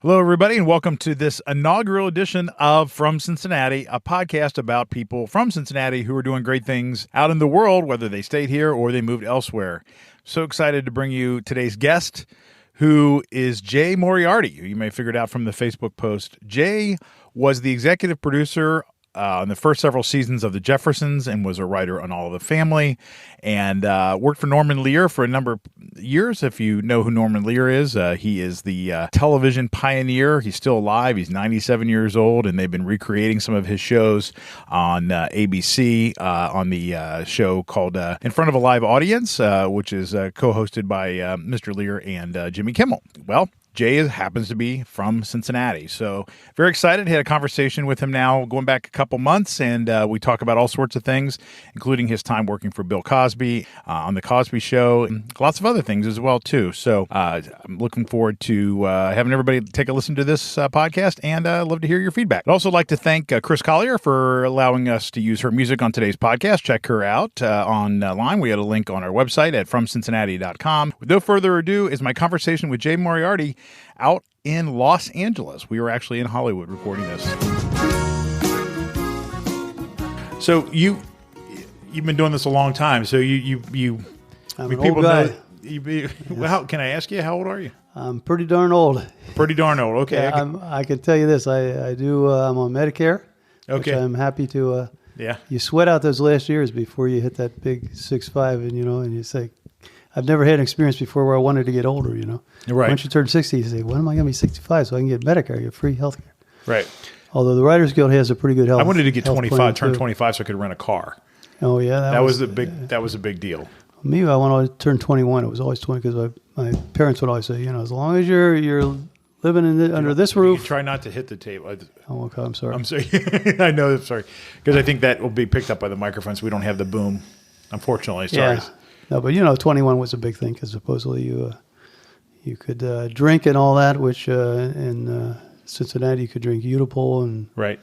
Hello, everybody, and welcome to this inaugural edition of From Cincinnati, a podcast about people from Cincinnati who are doing great things out in the world, whether they stayed here or they moved elsewhere. So excited to bring you today's guest, who is Jay Moriarty, who you may have figured out from the Facebook post. Jay was the executive producer in the first several seasons of the Jeffersons and was a writer on All of the Family, and worked for Norman Lear for a number of years. If you know who Norman Lear is, he is the television pioneer. He's still alive. He's 97 years old, and they've been recreating some of his shows on ABC on the show called In Front of a Live Audience, which is co-hosted by Mr. Lear and Jimmy Kimmel. Well, Jay happens to be from Cincinnati, so very excited. Had a conversation with him now going back a couple months, and we talk about all sorts of things, including his time working for Bill Cosby on The Cosby Show, and lots of other things as well, too. So I'm looking forward to having everybody take a listen to this podcast, and I'd love to hear your feedback. I'd also like to thank Chris Collier for allowing us to use her music on today's podcast. Check her out online. We had a link on our website at FromCincinnati.com. With no further ado is my conversation with Jay Moriarty out in Los Angeles. We were actually in Hollywood recording this. So you've been doing this a long time. So I'm an old guy. Well, can I ask you, how old are you? I'm pretty darn old. Pretty darn old. Okay. Yeah, I can tell you this. I'm on Medicare. Okay. Which I'm happy to. Yeah. You sweat out those last years before you hit that big 6'5", and you say, I've never had an experience before where I wanted to get older, Right. Once you turn 60, you say, when am I going to be 65 so I can get Medicare, get free health care? Right. Although the Writers Guild has a pretty good health. I wanted to get 25, turn too. 25 so I could rent a car. Oh, yeah. That was a big deal. Me, I want to turn 21. It was always 20 because my parents would always say, as long as you're living under this roof. Try not to hit the table. Oh, okay. I'm sorry. I'm sorry. I know. I'm sorry. Because I think that will be picked up by the microphones. We don't have the boom, unfortunately. Sorry. Yeah. No, but 21 was a big thing because supposedly you could drink and all that, which in Cincinnati you could drink Utapol and right.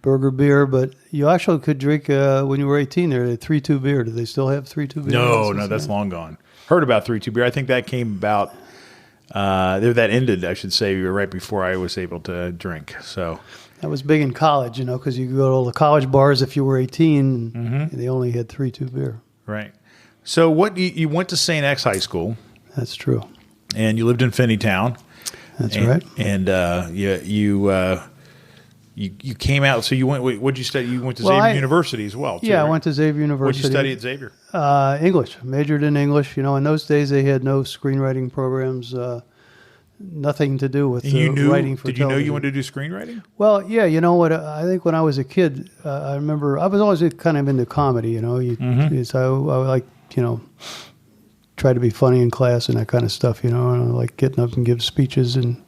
Burger beer, but you actually could drink when you were 18 there, 3-2 beer. Do they still have 3-2 beer? No, that's long gone. Heard about 3-2 beer. I think that came about, that ended, I should say, right before I was able to drink. So that was big in college, because you could go to all the college bars if you were 18, and they only had 3-2 beer. Right. So you went to St. X High School. That's true. And you lived in Finneytown. That's right. And you came out. So you went. What'd you study? You went to Xavier University as well. Too, yeah, right? I went to Xavier University. What'd you study at Xavier? English. Majored in English. In those days they had no screenwriting programs. Nothing to do with writing for television. Did you know you wanted to do screenwriting? Well, yeah. You know what? I think when I was a kid, I remember I was always kind of into comedy. So I like try to be funny in class and that kind of stuff. And I like getting up and give speeches. And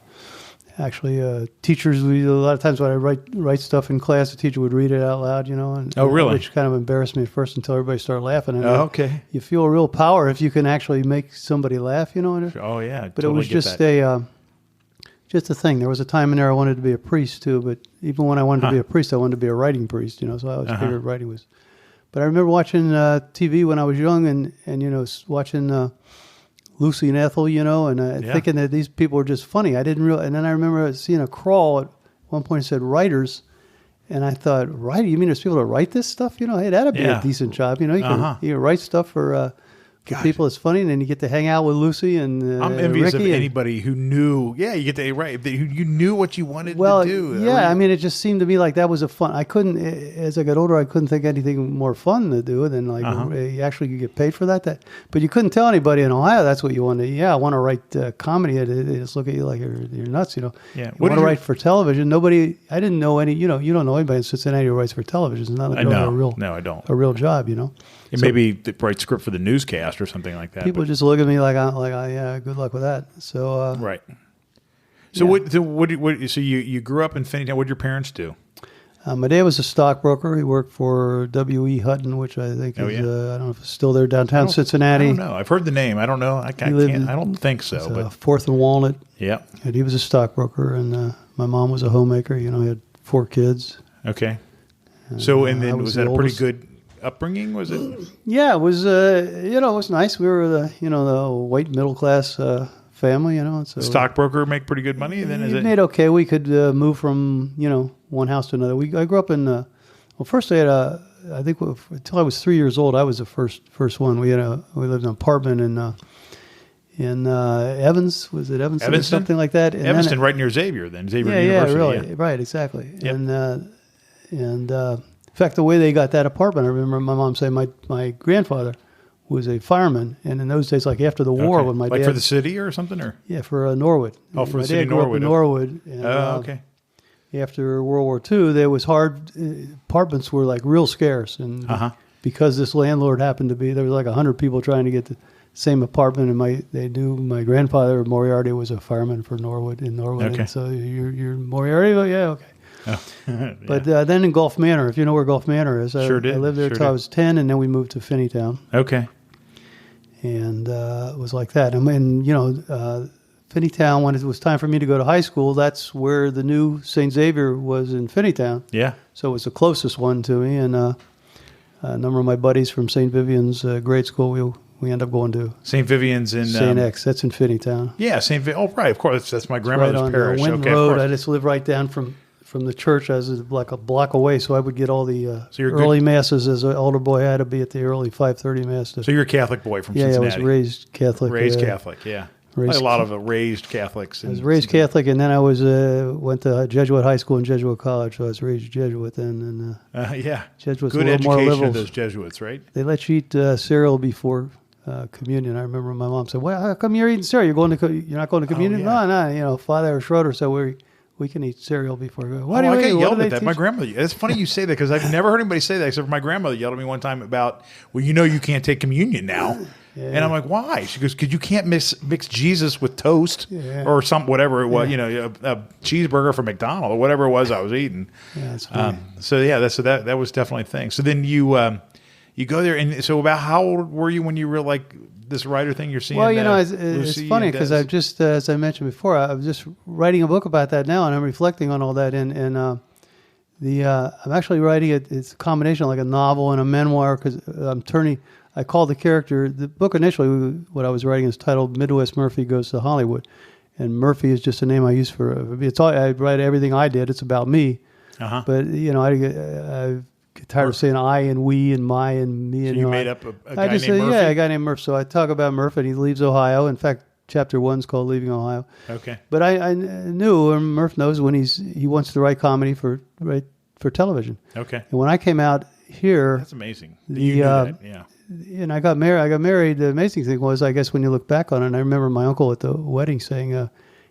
actually, teachers, a lot of times when I write stuff in class, the teacher would read it out loud. Oh, really? Which kind of embarrassed me at first until everybody started laughing. And okay. You feel a real power if you can actually make somebody laugh. Oh yeah. But it was just a thing. There was a time in there I wanted to be a priest too. But even when I wanted to be a priest, I wanted to be a writing priest. So I always figured writing was. But I remember watching TV when I was young, and watching Lucy and Ethel, and thinking that these people were just funny. I didn't realize. And then I remember seeing a crawl at one point. It said writers, and I thought, writing? You mean there's people that write this stuff? Hey, that'd be a decent job. You can write stuff for people. It's funny, and then you get to hang out with Lucy and I'm envious Ricky of anybody who knew. Yeah, you get to you knew what you wanted to do. Yeah, it just seemed to me like that was a fun. I couldn't, as I got older, I couldn't think anything more fun to do than you actually could get paid for that. But you couldn't tell anybody in Ohio that's what you wanted. Yeah, I want to write comedy. They just look at you like you're nuts. Yeah. You want to write for television. Nobody. I didn't know any. You don't know anybody in Cincinnati who writes for television. It's not like I a real job. Maybe they write script for the newscast or something like that. People just look at me like, yeah, good luck with that. So right. So So you grew up in Finneytown. What did your parents do? My dad was a stockbroker. He worked for W.E. Hutton, which I think is I don't know if it's still there downtown Cincinnati. I don't know. I've heard the name. I don't know. I don't think so. But 4th and Walnut. Yeah. And he was a stockbroker, and my mom was a homemaker. He had 4 kids. Okay. So and then was that a pretty good upbringing? Was it? Yeah, it was. It was nice. We were the white middle class family, you know. So Stockbroker make pretty good money. Then it made okay. We could move from one house to another. I grew up in first I had I think until I was 3 years old, I was the first one. We lived in an apartment in Evans. Was it Evanston? Or something like that? And Evanston, right near Xavier. Then Xavier University. Yeah, really, right, exactly. Yep. And in fact, the way they got that apartment, I remember my mom saying my grandfather was a fireman, and in those days, like after the war, when my dad for the city or something, or for Norwood. Oh, for my the city dad grew Norwood. Up in Norwood. And, okay. After World War II, there was hard. Apartments were like real scarce, and because this landlord happened to be, there was like 100 people trying to get the same apartment, and they knew my grandfather Moriarty was a fireman for Norwood in Norwood. Okay. And so you're Moriarty? Oh, yeah, okay. Oh. Yeah. But then in Gulf Manor, if you know where Gulf Manor is, I lived there until I was 10, and then we moved to Finneytown. Okay. And it was like that. And Finneytown, when it was time for me to go to high school, that's where the new St. Xavier was in Finneytown. Yeah. So it was the closest one to me. And a number of my buddies from St. Vivian's grade school, we ended up going to St. Vivian's in St. X. That's in Finneytown. Yeah, Oh, right. Of course, that's my grandmother's right on parish. Winton Road. I just lived right down from the church. I was like a block away, so I would get all the early masses as an older boy. I had to be at the early 5:30 mass. So you're a Catholic boy from Cincinnati. Yeah, I was raised Catholic. Catholic, yeah. A lot of raised Catholics. I was raised Catholic, and then I went to Jesuit high school and Jesuit college, so I was raised Jesuit then. And yeah. Jesuits good a little more education liberal. of those Jesuits, right? They let you eat cereal before communion. I remember my mom said, "Well, how come you're eating cereal? You're not going to communion?" Oh, yeah. No. Father Schroeder said we can eat cereal before we go. I got yelled at that. My grandmother. It's funny you say that because I've never heard anybody say that except for my grandmother yelled at me one time about, well, you can't take communion now. Yeah. And I'm like, why? She goes, because you can't mix Jesus with toast or whatever it was, a cheeseburger from McDonald's or whatever it was I was eating. Yeah, that's funny. That was definitely a thing. So then you go there, and so about how old were you when you were like this writer thing you're seeing? Well, it's funny because I've just, as I mentioned before, I was just writing a book about that now, and I'm reflecting on all that. And I'm actually writing it. It's a combination like a novel and a memoir because I call the character, the book initially, what I was writing is titled Midwest Murphy Goes to Hollywood. And Murphy is just a name I use I write everything I did. It's about me. But, I get tired of saying I and we and my and me. So you made up a guy named Murphy? Yeah, a guy named Murph. So I talk about Murph, and he leaves Ohio. In fact, chapter 1's called Leaving Ohio. Okay. But I knew, and Murph knows, when he wants to write comedy for television. Okay. And when I came out here... That's amazing. You knew that, yeah. And I got married. The amazing thing was, I guess, when you look back on it, and I remember my uncle at the wedding saying,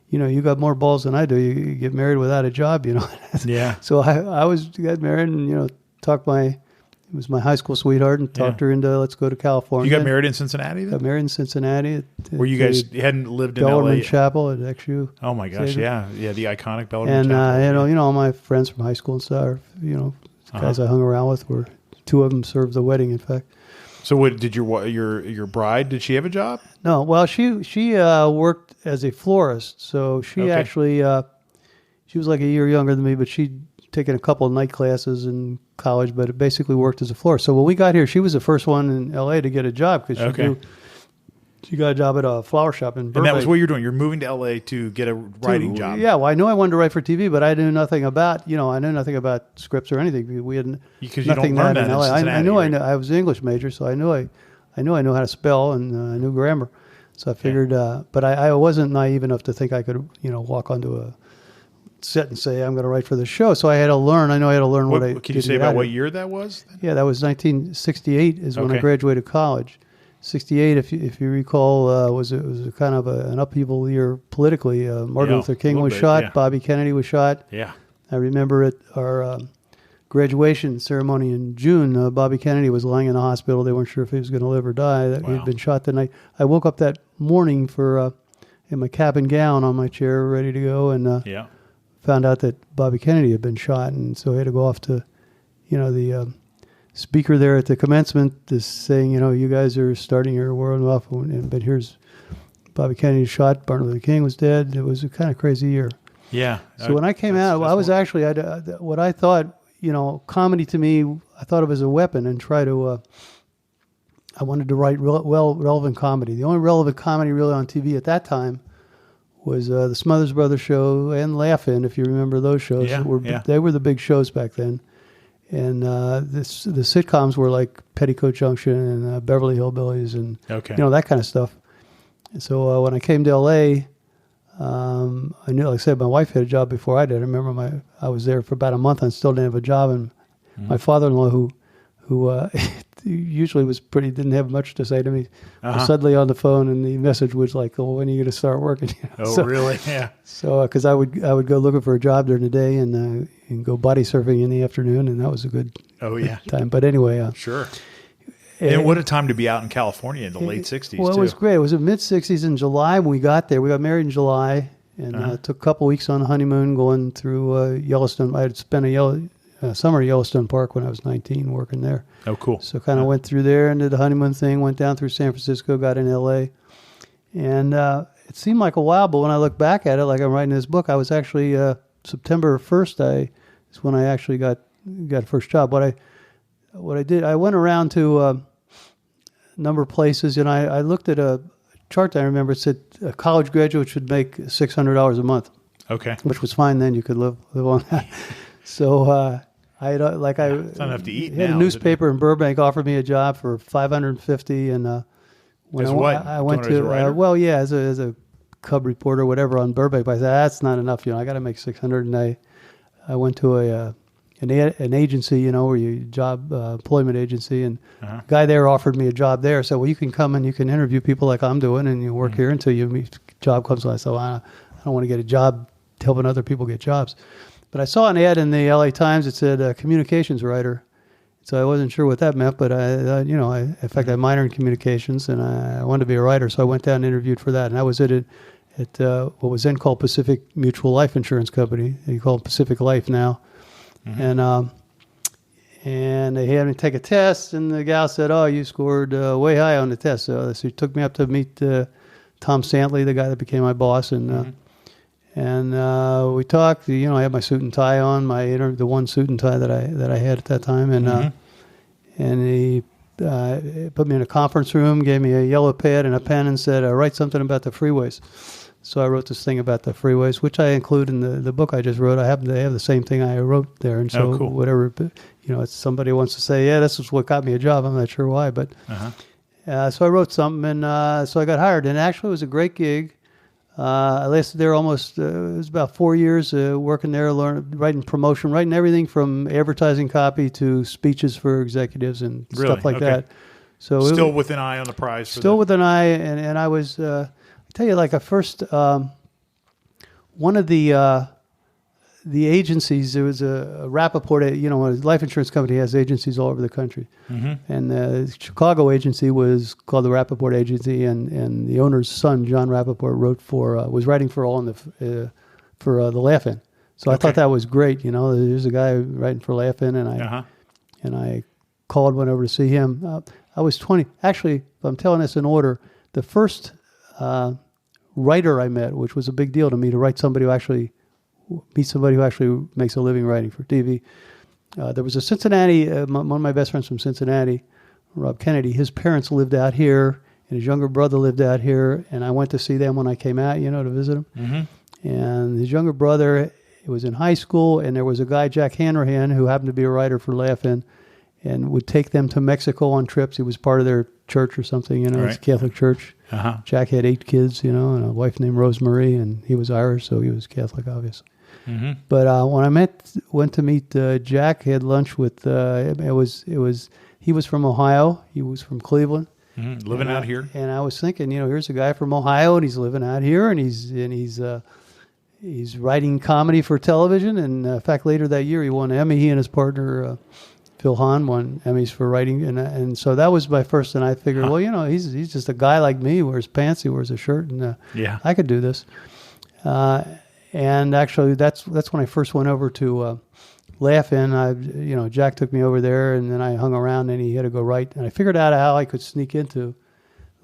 you got more balls than I do. You get married without a job, Yeah. So I got married and, it was my high school sweetheart and talked her into, let's go to California. You got married in Cincinnati then? Got married in Cincinnati. Where you guys hadn't lived in Bellarmine LA? Chapel at XU. Oh my gosh, yeah, the iconic Bellarmine Chapel. And all my friends from high school and stuff, guys I hung around with were, two of them served the wedding, in fact. So what did your bride, did she have a job? No, well, she worked as a florist. So she actually, she was like a year younger than me, but she'd taken a couple of night classes in college, but it basically worked as a florist. So when we got here, she was the first one in LA to get a job because she got a job at a flower shop in Burbank. And that was what you're doing. You're moving to LA to get a writing job. Yeah, well, I knew I wanted to write for TV, but I knew nothing about, scripts or anything. We had because nothing you don't learn that in in LA. Cincinnati, I was an English major, so I knew I knew how to spell and I knew grammar. So I figured, but I wasn't naive enough to think I could, walk onto a set and say I'm going to write for the show. So I had to learn. I know I had to learn what I. Can you say about what year that was? Yeah, that was 1968 is when I graduated college. 68, if you recall, was a kind of an upheaval year politically. Martin Luther King was shot. Bobby Kennedy was shot. Yeah. I remember at our graduation ceremony in June, Bobby Kennedy was lying in the hospital. They weren't sure if he was going to live or die. He had been shot the night. I woke up that morning in my cap and gown on my chair, ready to go, and found out that Bobby Kennedy had been shot, and so I had to go off to, the speaker there at the commencement is saying, you guys are starting your world off, but here's Bobby Kennedy shot, Martin Luther King was dead. It was a kind of crazy year. Yeah. So when I came out, I was actually, what I thought, comedy to me, I thought of as a weapon and try to, I wanted to write relevant comedy. The only relevant comedy really on TV at that time was the Smothers Brothers show and Laugh-In, if you remember those shows. They were the big shows back then. And the sitcoms were like Petticoat Junction and Beverly Hillbillies and that kind of stuff. And so when I came to L.A., I knew, like I said, my wife had a job before I did. I remember I was there for about a month and still didn't have a job. And my father-in-law, who usually didn't have much to say to me, was suddenly on the phone, and the message was like, "Oh, when are you going to start working?" Really? Yeah. So, because I would go looking for a job during the day and go body surfing in the afternoon, and that was a good time. But anyway, sure. And what a time to be out in California in the late 60s, Well, it was great. It was the mid-60s in July when we got there. We got married in July, and took a couple weeks on a honeymoon going through Yellowstone. I had spent a summer at Yellowstone Park when I was 19 working there. Oh, cool. So kind of went through there and did the honeymoon thing, went down through San Francisco, got in L.A. And it seemed like a while, but when I look back at it, like I'm writing this book, I was actually, September 1st is when I actually got a first job. What I did, I went around to a number of places, and I looked at a chart that I remember. It said a college graduate should make $600 a month. Okay. Which was fine then. You could live on that. So it's not enough to eat. Had a newspaper in Burbank offered me a job for $550, and when I went to as a cub reporter, or whatever, on Burbank. But I said that's not enough. I got to make $600, and I went to an agency, where employment agency, and the guy there offered me a job there. So, well, you can come and you can interview people like I'm doing, and you work here until your job comes. So I said, well, I don't want to get a job helping other people get jobs. But I saw an ad in the LA Times that said communications writer. So I wasn't sure what that meant, but in fact, I minored in communications, and I wanted to be a writer. So I went down and interviewed for that. And I was at what was then called Pacific Mutual Life Insurance Company. They call it Pacific Life now. Mm-hmm. And they had me take a test, and the gal said, "Oh, you scored way high on the test." So she took me up to meet Tom Santley, the guy that became my boss, and we talked. I had my suit and tie on, the one suit and tie that I had at that time, and he put me in a conference room, gave me a yellow pad and a pen, and said, "Write something about the freeways." So I wrote this thing about the freeways, which I include in the book I just wrote. I happen to have the same thing I wrote there, and so cool. Whatever, if somebody wants to say, "Yeah, this is what got me a job," I'm not sure why, but so I wrote something, and so I got hired, and actually it was a great gig. I lasted there almost, it was about 4 years working there, writing everything from advertising copy to speeches for executives and stuff like that. So still with an eye on the prize. Still with an eye, and I was, I tell you, like first, one of the agencies, there was a Rappaport, a life insurance company has agencies all over the country. Mm-hmm. And the Chicago agency was called the Rappaport Agency, and the owner's son, John Rappaport, was writing for all the Laugh-In. So I thought that was great. There's a guy writing for Laugh-In, and I called, went over to see him. I was 20. Actually, if I'm telling this in order, the first writer I met, which was a big deal to me, to meet somebody who actually makes a living writing for TV. There was a Cincinnati, one of my best friends from Cincinnati, Rob Kennedy. His parents lived out here, and his younger brother lived out here, and I went to see them when I came out, to visit him. Mm-hmm. And his younger brother was in high school, and there was a guy, Jack Hanrahan, who happened to be a writer for Laugh-In, and would take them to Mexico on trips. He was part of their church or something, It's a Catholic church. Uh-huh. Jack had 8 kids, and a wife named Rosemary, and he was Irish, so he was Catholic, obviously. Mm-hmm. But when I went to meet Jack, had lunch with. He was from Ohio. He was from Cleveland, living out here. And I was thinking, here's a guy from Ohio, and he's living out here, and he's writing comedy for television. And in fact, later that year, he won an Emmy. He and his partner Phil Hahn won Emmys for writing, and so that was my first. And I figured, well, he's just a guy like me. He wears pants, he wears a shirt, and I could do this. And actually, that's when I first went over to Laugh-In. Jack took me over there, and then I hung around, and he had to go write. And I figured out how I could sneak into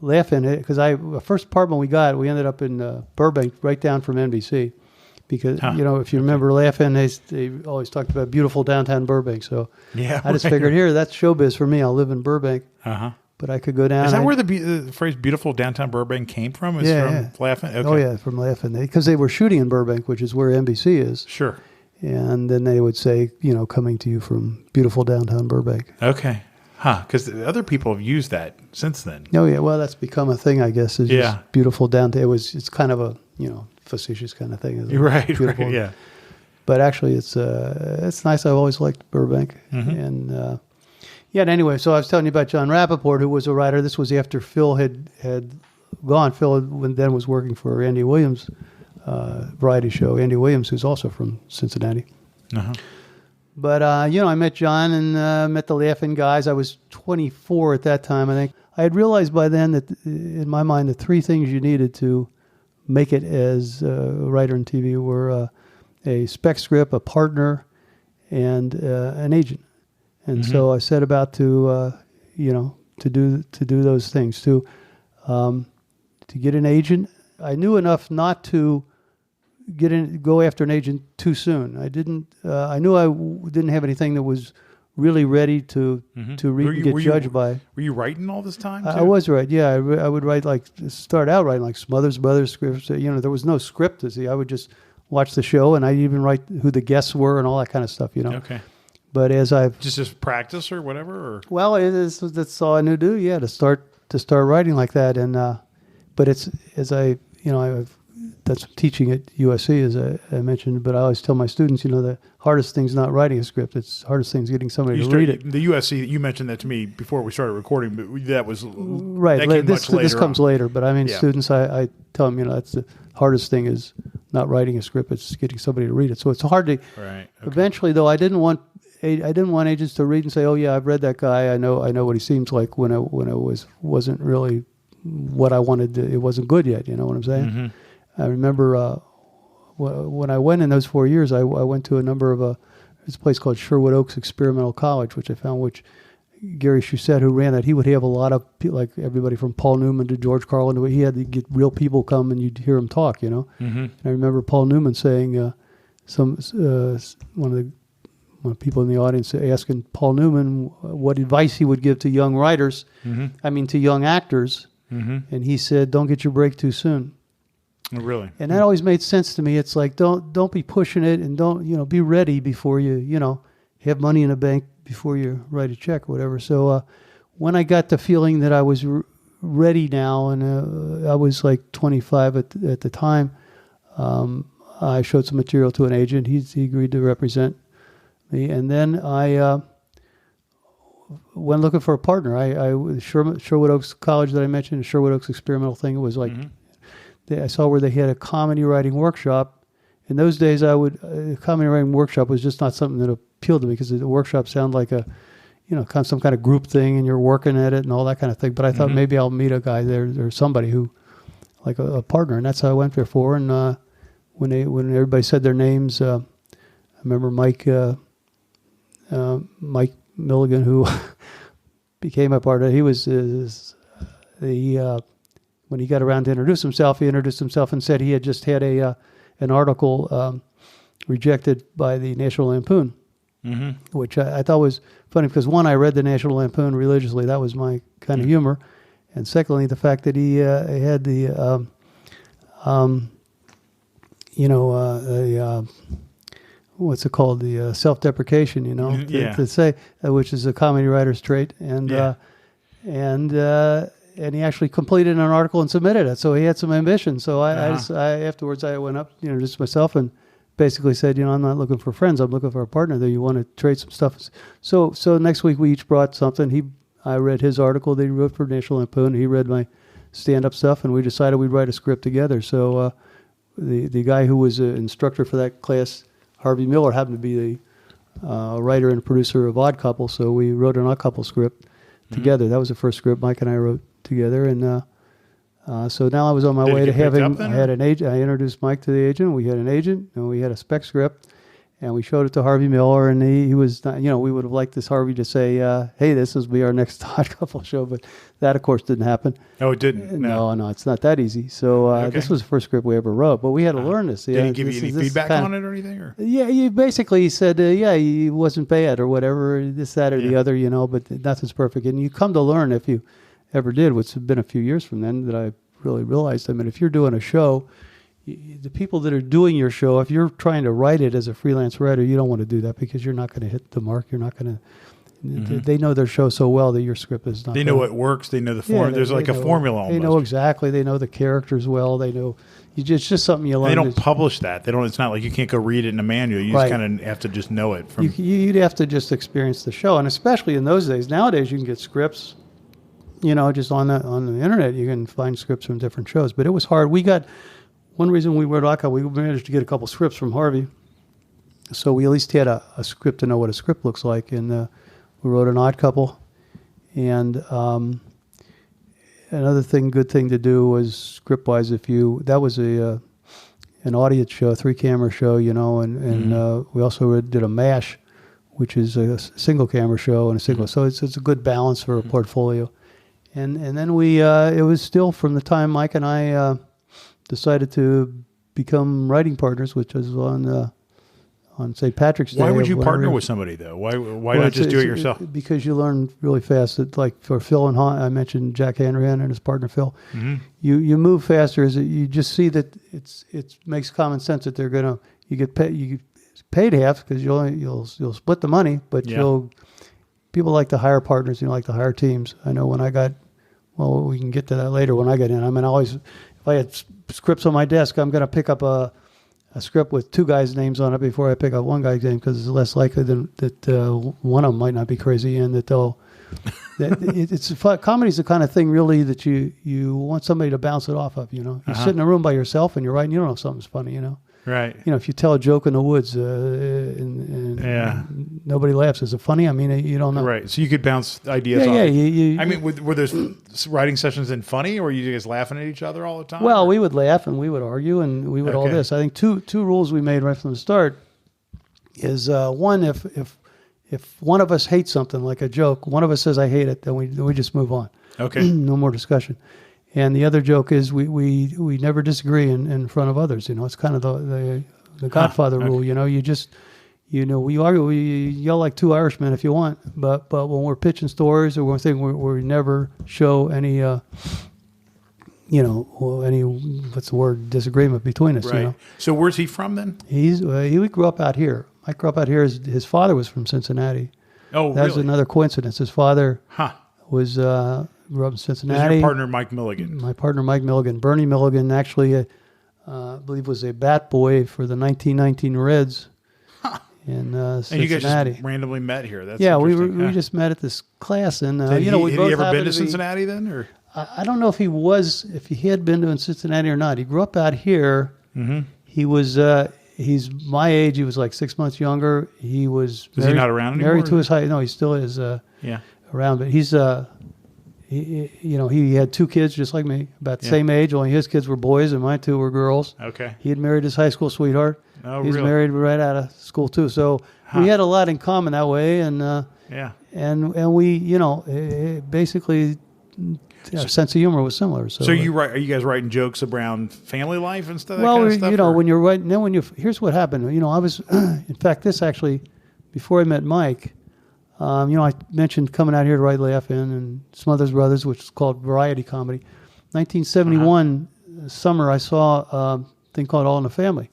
Laugh-In, because the first apartment we ended up in Burbank, right down from NBC. Because, if you remember Laugh-In, they always talked about beautiful downtown Burbank. So I just figured, here, that's showbiz for me. I'll live in Burbank. Uh-huh. But I could go down. Is that where the phrase "beautiful downtown Burbank" came from? Is from Laughing? Okay. Oh yeah, from Laughing, because they were shooting in Burbank, which is where NBC is. Sure. And then they would say, coming to you from beautiful downtown Burbank. Okay. Because other people have used that since then. Oh yeah, well that's become a thing, I guess. Is just beautiful downtown. It's kind of a facetious kind of thing. Right. Yeah. But actually, it's nice. I've always liked Burbank, and. Yeah, and anyway, so I was telling you about John Rappaport, who was a writer. This was after Phil had gone. Phil then was working for Andy Williams' variety show. Andy Williams, who's also from Cincinnati. Uh-huh. But, I met John and met the Laughing guys. I was 24 at that time, I think. I had realized by then that, in my mind, the three things you needed to make it as a writer in TV were a spec script, a partner, and an agent. And so I set about to do those things, to get an agent. I knew enough not to go after an agent too soon. I knew I didn't have anything that was really ready to read and get judged by. Were you writing all this time, too? I was writing, yeah. I would write, start out writing like Smothers Brothers scripts. There was no script to see. I would just watch the show, and I'd even write who the guests were and all that kind of stuff, Okay. But as I've just practice or whatever, or well, that's all I knew to do. Yeah, to start writing like that, and but it's that's teaching at USC, as I mentioned. But I always tell my students, the hardest thing's not writing a script; it's the hardest thing's getting somebody to read it. The USC, you mentioned that to me before we started recording, but that was right. That this comes later, but I mean, students, I tell them, that's the hardest thing is not writing a script; it's getting somebody to read it. So it's hard to. Right. Okay. Eventually, though, I didn't want agents to read and say, "Oh yeah, I've read that guy. I know what he seems like." When it wasn't really what I wanted. It wasn't good yet. You know what I'm saying? Mm-hmm. I remember when I went in those 4 years, I went to a number of this place called Sherwood Oaks Experimental College, which Gary Shusett, who ran that, he would have a lot of people, like everybody from Paul Newman to George Carlin. He had to get real people come and you'd hear them talk. Mm-hmm. And I remember Paul Newman saying one of the people in the audience asking Paul Newman what advice he would give to young writers, to young actors, and he said, "Don't get your break too soon." Really? And that always made sense to me. It's like, don't be pushing it, and don't, be ready before you, have money in the bank before you write a check or whatever. So when I got the feeling that I was ready now, and I was like 25 at the time, I showed some material to an agent. He agreed to represent me, and then I went looking for a partner. Sherwood Oaks College that I mentioned, the Sherwood Oaks experimental thing, it was like I saw where they had a comedy writing workshop. In those days, a comedy writing workshop was just not something that appealed to me, because the workshop sounded like some kind of group thing, and you're working at it and all that kind of thing. But I thought maybe I'll meet a guy there or somebody who, like a partner, and that's how I went there for. And when everybody said their names, I remember Mike Milligan, who became my partner. He was when he got around to introduce himself, he introduced himself and said he had just had an article rejected by the National Lampoon, which I thought was funny, because one, I read the National Lampoon religiously. That was my kind of humor. And secondly, the fact that he had the, what's it called? The self-deprecation, to say, which is a comedy writer's trait. And he actually completed an article and submitted it. So he had some ambition. So I afterwards I went up, just myself, and basically said, I'm not looking for friends. I'm looking for a partner that you want to trade some stuff. So next week we each brought something. I read his article that he wrote for National Lampoon. He read my stand-up stuff, and we decided we'd write a script together. So the guy who was an instructor for that class, Harvey Miller, happened to be the writer and producer of Odd Couple. So we wrote an Odd Couple script together. That was the first script Mike and I wrote together, and so now I was on my way to having. I had an agent. I introduced Mike to the agent. We had an agent, and we had a spec script, and we showed it to Harvey Miller, and he was not, we would have liked this Harvey to say, "Hey, this will be our next Odd Couple show," but that, of course, didn't happen. Oh, it didn't. No, it's not that easy. So this was the first script we ever wrote, but we had to learn this. Did he give you any feedback on it or anything? Or? Yeah, he basically said, he wasn't bad or whatever, this, that, or the other, but nothing's perfect, and you come to learn if you. ever did, which has been a few years from then, that I really realized. I mean, if you're doing a show, the people that are doing your show, if you're trying to write it as a freelance writer, you don't want to do that because you're not going to hit the mark. You're not going to. They know their show so well that your script is not. They know what works. They know the form. There's like a formula almost. They know exactly. They know the characters well. They know. It's just something you learn. They don't publish that. They don't. It's not like you can't go read it in a manual. You just kind of have to just know it. You'd have to just experience the show, and especially in those days. Nowadays, you can get scripts. Just on the internet, you can find scripts from different shows. But it was hard. We got one reason we were like we managed to get a couple scripts from Harvey, so we at least had a script to know what a script looks like, and we wrote An Odd Couple, and another good thing to do was script-wise. That was an audience show, 3-camera show, and we also did a MASH, which is a single camera show and a single. So it's a good balance for a portfolio. And then it was still from the time Mike and I decided to become writing partners, which was on St. Patrick's Day. Why would you partner with somebody though? Why not just do it yourself? Because you learn really fast. That, like for Phil and I mentioned Jack Hanrahan and his partner Phil. Mm-hmm. You move faster as you just see that it makes common sense that you get paid half because you'll split the money, but people like to hire partners, like to hire teams. I know when I got, we can get to that later when I get in. I mean, if I had scripts on my desk, I'm going to pick up a script with 2 guys' names on it before I pick up one guy's name because it's less likely that one of them might not be crazy and that they'll. Comedy's the kind of thing really that you want somebody to bounce it off of. You sit in a room by yourself and you're writing. You don't know if something's funny. Right. If you tell a joke in the woods and nobody laughs, is it funny? I mean, you don't know. Right. So you could bounce ideas off. Yeah. I mean, were those writing sessions then funny, or were you guys laughing at each other all the time? Well, we would laugh and we would argue and we would all this. I think two rules we made right from the start is one, if one of us hates something like a joke, one of us says I hate it, then we just move on. Okay. No more discussion. And the other joke is we never disagree in front of others. It's kind of the Godfather rule. You just we argue, we yell like 2 Irishmen if you want, but when we're pitching stories or we never show any disagreement between us. Right. So where's he from then? He grew up out here. I grew up out here. His father was from Cincinnati. Oh, That's another coincidence. His father was. Grew up in Cincinnati. Is your partner Mike Milligan? My partner Mike Milligan. Bernie Milligan actually, I believe, was a bat boy for the 1919 Reds in Cincinnati. And you guys just randomly met here. That's we just met at this class. And had he ever been to Cincinnati then? Or I don't know if he had been to Cincinnati or not. He grew up out here. Mm-hmm. He was he's my age. He was like 6 months younger. He was he not around anymore? Married to his high. No, he still is. Around, but he's he had 2 kids just like me, about the same age. Only his kids were boys and my 2 were girls. Okay. He had married his high school sweetheart. Oh, He's married right out of school too. So we had a lot in common that way, and and we basically our sense of humor was similar. So are you guys writing jokes around family life and stuff? Well, that kind of stuff, when you're writing, then here's what happened. I was in fact this actually before I met Mike. I mentioned coming out here to write Laugh In and Smothers Brothers, which is called variety comedy. 1971 summer, I saw a thing called All in the Family.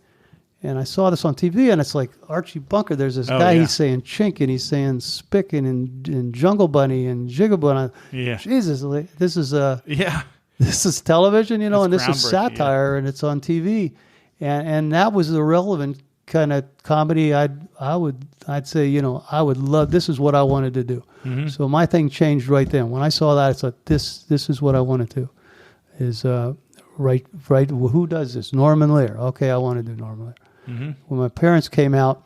And I saw this on TV, and it's like Archie Bunker. There's this guy, he's saying chink, and he's saying spick, and Jungle Bunny, and Jigabun. Yeah. Jesus, this is television, and this is satire, and it's on TV. And that was the relevant kind of comedy I'd say, I would love, this is what I wanted to do. Mm-hmm. So my thing changed right then. When I saw that, it's like, this is what I want to do, is right, well, who does this? Norman Lear. Okay, I want to do Norman Lear. Mm-hmm. When my parents came out,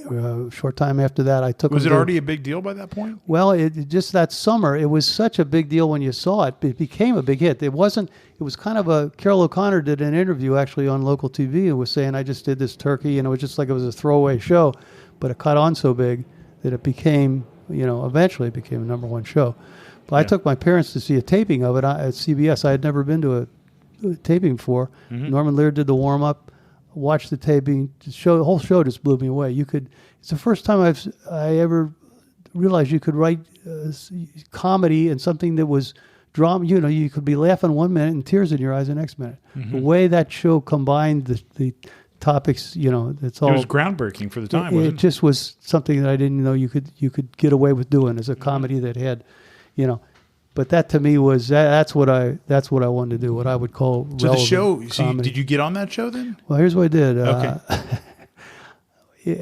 a short time after that, I took. Was it already a big deal by that point? Well, it just that summer, it was such a big deal when you saw it. It became a big hit. It wasn't. It was kind of Carol O'Connor did an interview actually on local TV and was saying, "I just did this turkey," and it was just like it was a throwaway show, but it caught on so big that it became, eventually it became a #1 show. But I took my parents to see a taping of it at CBS. I had never been to a taping before. Mm-hmm. Norman Lear did the warm up. Watched the taping. The whole show just blew me away. It's the first time I ever realized you could write comedy and something that was drama. You could be laughing 1 minute and tears in your eyes the next minute. The way that show combined the topics, it's all. It was groundbreaking for the time. It just was something that I didn't know you could get away with doing as a comedy that had, But that to me was that's what I wanted to do. What I would call so the show. Comedy. Did you get on that show then? Well, here's what I did. Okay.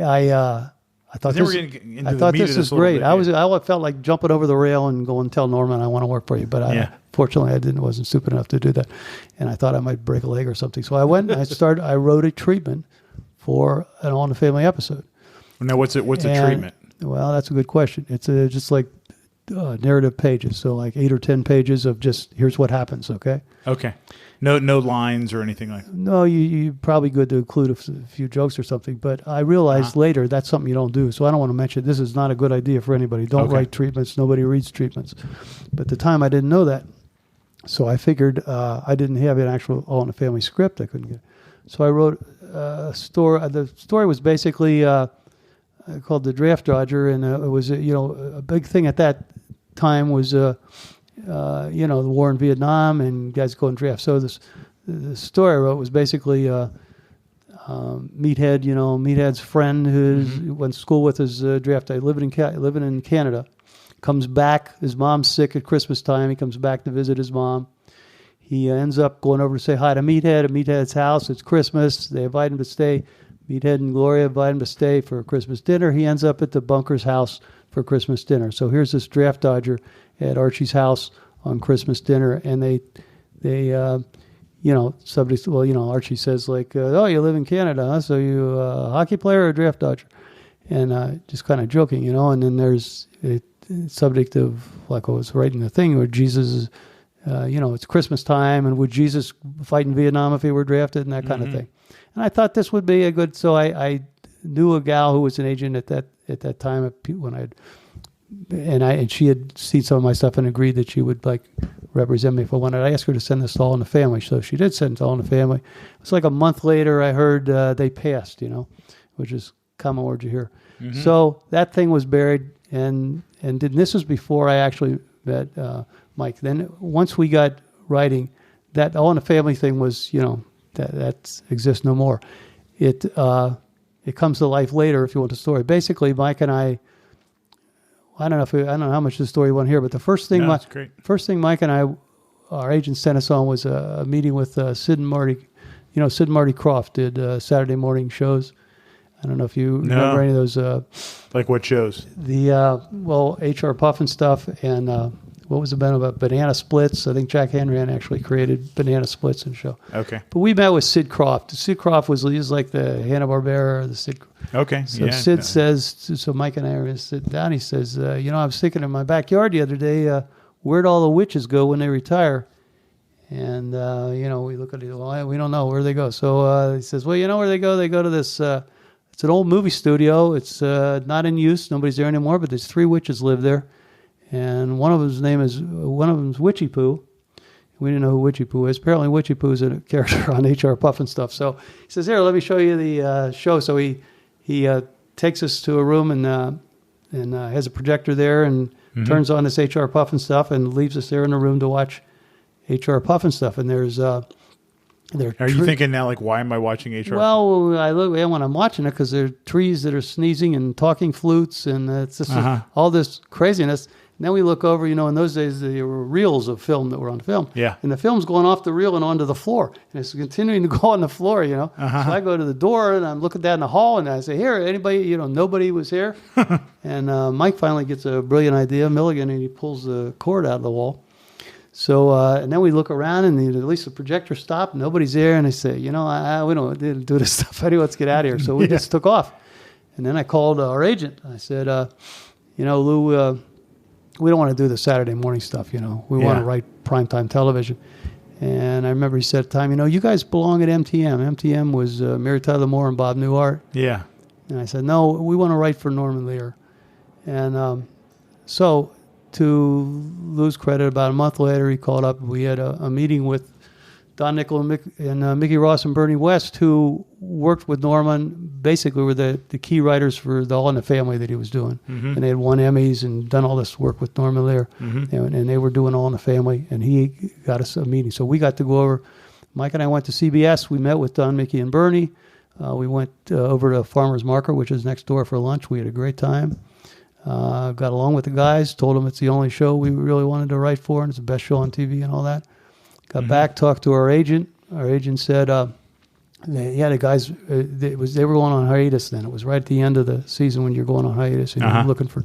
I thought this was great. I felt like jumping over the rail and going, tell Norman I want to work for you. But fortunately, I wasn't stupid enough to do that. And I thought I might break a leg or something. So I went and I wrote a treatment for an All in the Family episode. Now, what's a treatment? Well, that's a good question. It's just like narrative pages. So like 8 or 10 pages of just, here's what happens, okay? Okay. No lines or anything like that? No, you're probably good to include a few jokes or something. But I realized later that's something you don't do. So I don't want to mention, this is not a good idea for anybody. Don't write treatments. Nobody reads treatments. But at the time, I didn't know that. So I figured I didn't have an actual All in the Family script. I couldn't get it. So I wrote a story. The story was basically called The Draft Dodger. And it was, a big thing at that time was... the war in Vietnam and guys going draft. So the story I wrote was basically Meathead, Meathead's friend who went to school with his draft guy, living in Canada, comes back. His mom's sick at Christmas time. He comes back to visit his mom. He ends up going over to say hi to Meathead at Meathead's house. It's Christmas. They invite him to stay. Meathead and Gloria invite him to stay for a Christmas dinner. He ends up at the Bunker's house for Christmas dinner. So here's this draft dodger at Archie's house on Christmas dinner, and they Archie says like, oh, you live in Canada, huh? So you a hockey player or a draft dodger? And just kind of joking, and then there's a subject of, like I was writing the thing where Jesus is, it's Christmas time, and would Jesus fight in Vietnam if he were drafted, and that kind of thing. And I thought this would be a good, so I knew a gal who was an agent at that time when and she had seen some of my stuff and agreed that she would like represent me if I wanted. I asked her to send this to All in the Family, so she did send it to All in the Family. It was like a month later I heard they passed, which is common word you hear. So that thing was buried, and this was before I actually met Mike. Then once we got writing, that All in the Family thing was, that exists no more. It comes to life later if you want the story. Basically, Mike and I don't know how much of the story you want to hear, but the first thing Mike and I, our agent sent us on was a meeting with Sid and Marty. Sid and Marty Croft did Saturday morning shows. I don't know if you remember any of those. Like what shows? The HR Puffin stuff, and what was the band about? Banana Splits. I think Jack Hanrahan actually created Banana Splits and show. Okay. But we met with Sid Croft. Sid Croft was like the Hanna-Barbera, the Sid. Okay. So Sid says, so Mike and I are sit down. He says, I was thinking in my backyard the other day, where'd all the witches go when they retire? And, we look at it, well, we don't know where they go. So he says, well, you know where they go? They go to this, it's an old movie studio. It's not in use. Nobody's there anymore, but there's 3 witches live there. And one of them's Witchy Poo. We didn't know who Witchy Poo is. Apparently Witchy Poo is a character on HR Puffin stuff. So he says, here, let me show you the show. So he takes us to a room and has a projector there and turns on this HR Puffin stuff and leaves us there in the room to watch HR Puffin stuff. And there's... Are you thinking now, like, why am I watching HR? Well, I look when I'm watching it because there are trees that are sneezing and talking flutes, and it's just all this craziness. And then we look over, in those days there were reels of film that were on film. Yeah. And the film's going off the reel and onto the floor. And it's continuing to go on the floor, So I go to the door and I'm looking down the hall and I say, here, anybody, nobody was here. And Mike finally gets a brilliant idea, Milligan, and he pulls the cord out of the wall. So, and then we look around and at least the projector stopped. Nobody's there. And I say, we don't do this stuff anyway. Let's get out of here. So we just took off. And then I called our agent. I said, Lou, we don't want to do the Saturday morning stuff, We want to write primetime television. And I remember he said at the time, you guys belong at MTM. MTM was Mary Tyler Moore and Bob Newhart. Yeah. And I said, no, we want to write for Norman Lear. And to Lou's credit, about a month later, he called up. We had a meeting with Don Nichol and Mickey Ross and Bernie West, who worked with Norman, basically were the key writers for the All in the Family that he was doing. And they had won Emmys and done all this work with Norman Lear. And they were doing All in the Family, and he got us a meeting. So we got to go over. Mike and I went to CBS. We met with Don, Mickey, and Bernie. We went over to Farmer's Market, which is next door, for lunch. We had a great time. Got along with the guys, told them it's the only show we really wanted to write for, and it's the best show on TV and all that. Got back, talked to our agent. Our agent said, the guys, they were going on hiatus then. It was right at the end of the season when you're going on hiatus and you're looking for.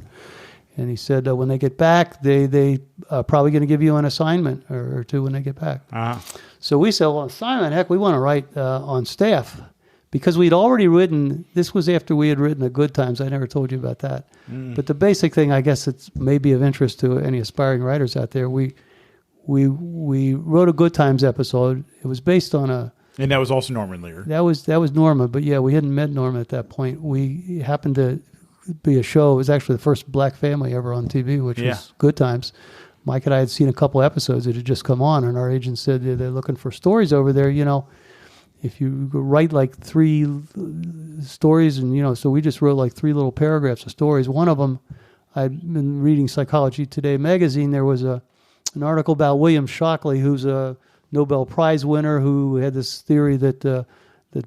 And he said, when they get back, they probably going to give you an assignment or two when they get back. So we said, well, assignment, heck, we want to write on staff. Because we'd already written, this was after we had written The Good Times. I never told you about that. But the basic thing, I guess it's maybe of interest to any aspiring writers out there, we wrote a Good Times episode. It was based on and that was also Norman Lear. That was Norman, but yeah, we hadn't met Norman at that point. We happened to be a show. It was actually the first black family ever on TV, which was Good Times. Mike and I had seen a couple episodes that had just come on, and our agent said they're looking for stories over there, if you write like 3 stories, and so we just wrote like 3 little paragraphs of stories. One of them, I'd been reading Psychology Today magazine. There was an article about William Shockley, who's a Nobel Prize winner, who had this theory that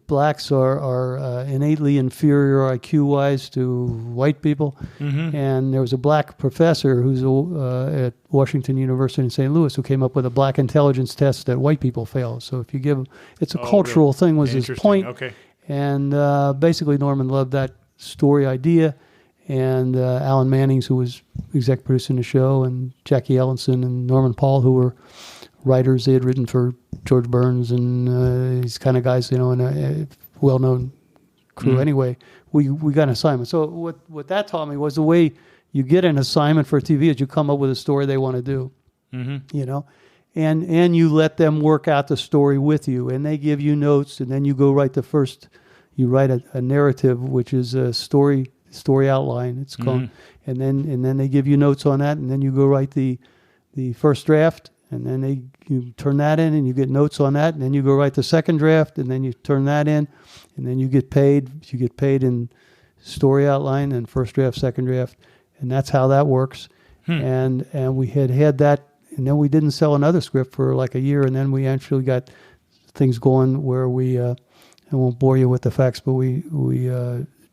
blacks are innately inferior IQ-wise to white people. And there was a black professor who's at Washington University in St. Louis who came up with a black intelligence test that white people fail. So if you give, it's a cultural thing was his point. Okay. And basically Norman loved that story idea. And Alan Mannings, who was exec producing the show, and Jackie Ellenson and Norman Paul, who were writers. They had written for George Burns and these kind of guys, in a well-known crew. Anyway, we got an assignment. So what that taught me was the way you get an assignment for TV is you come up with a story they want to do, and you let them work out the story with you, and they give you notes, and then you go write you write a narrative, which is a story outline, it's called, and then they give you notes on that, and then you go write the first draft. And then you turn that in, and you get notes on that. And then you go write the second draft, and then you turn that in, and then you get paid. You get paid in story outline and first draft, second draft, and that's how that works. And we had that, and then we didn't sell another script for like a year, and then we actually got things going where we. I won't bore you with the facts, but we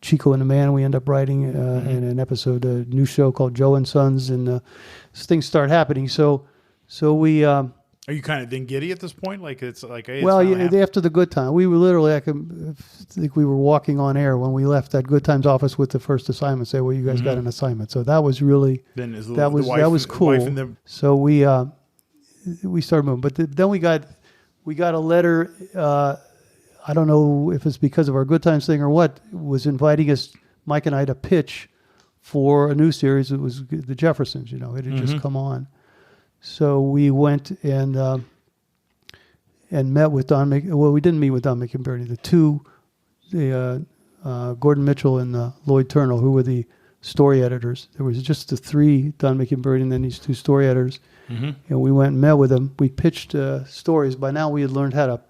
Chico and the Man. We end up writing in an episode, a new show called Joe and Sons, and things start happening. So we. Are you kind of then giddy at this point? Like it's like, hey, after the Good Time, we were literally. I think we were walking on air when we left that Good Times office with the first assignment. Say, well, you guys got an assignment. So that was really that was cool. So we started moving, but then we got a letter. I don't know if it's because of our Good Times thing or what, was inviting us, Mike and I, to pitch for a new series. It was the Jeffersons. It had just come on. So we went and met with Don. Well, we didn't meet with Don McInerney. Gordon Mitchell and Lloyd Turner, who were the story editors. There was just the 3, Don McInerney, and then these 2 story editors. And we went and met with them. We pitched stories. By now, we had learned how to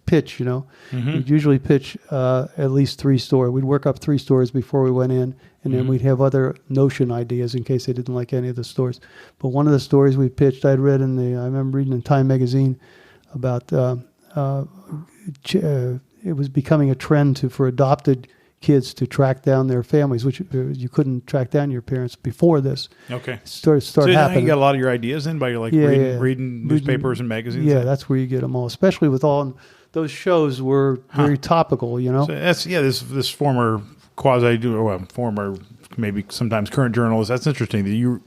pitch. We'd usually pitch at least 3 stories. We'd work up 3 stories before we went in. And then we'd have other notion ideas in case they didn't like any of the stories. But one of the stories we pitched, I remember reading in Time magazine about it was becoming a trend for adopted kids to track down their families, which you couldn't track down your parents before this. Okay. Start happening. You got a lot of your ideas in by reading newspapers and magazines? Yeah, that's where you get them all, especially with all those shows were very topical, So that's, this former former, maybe sometimes current journalist. That's interesting. That you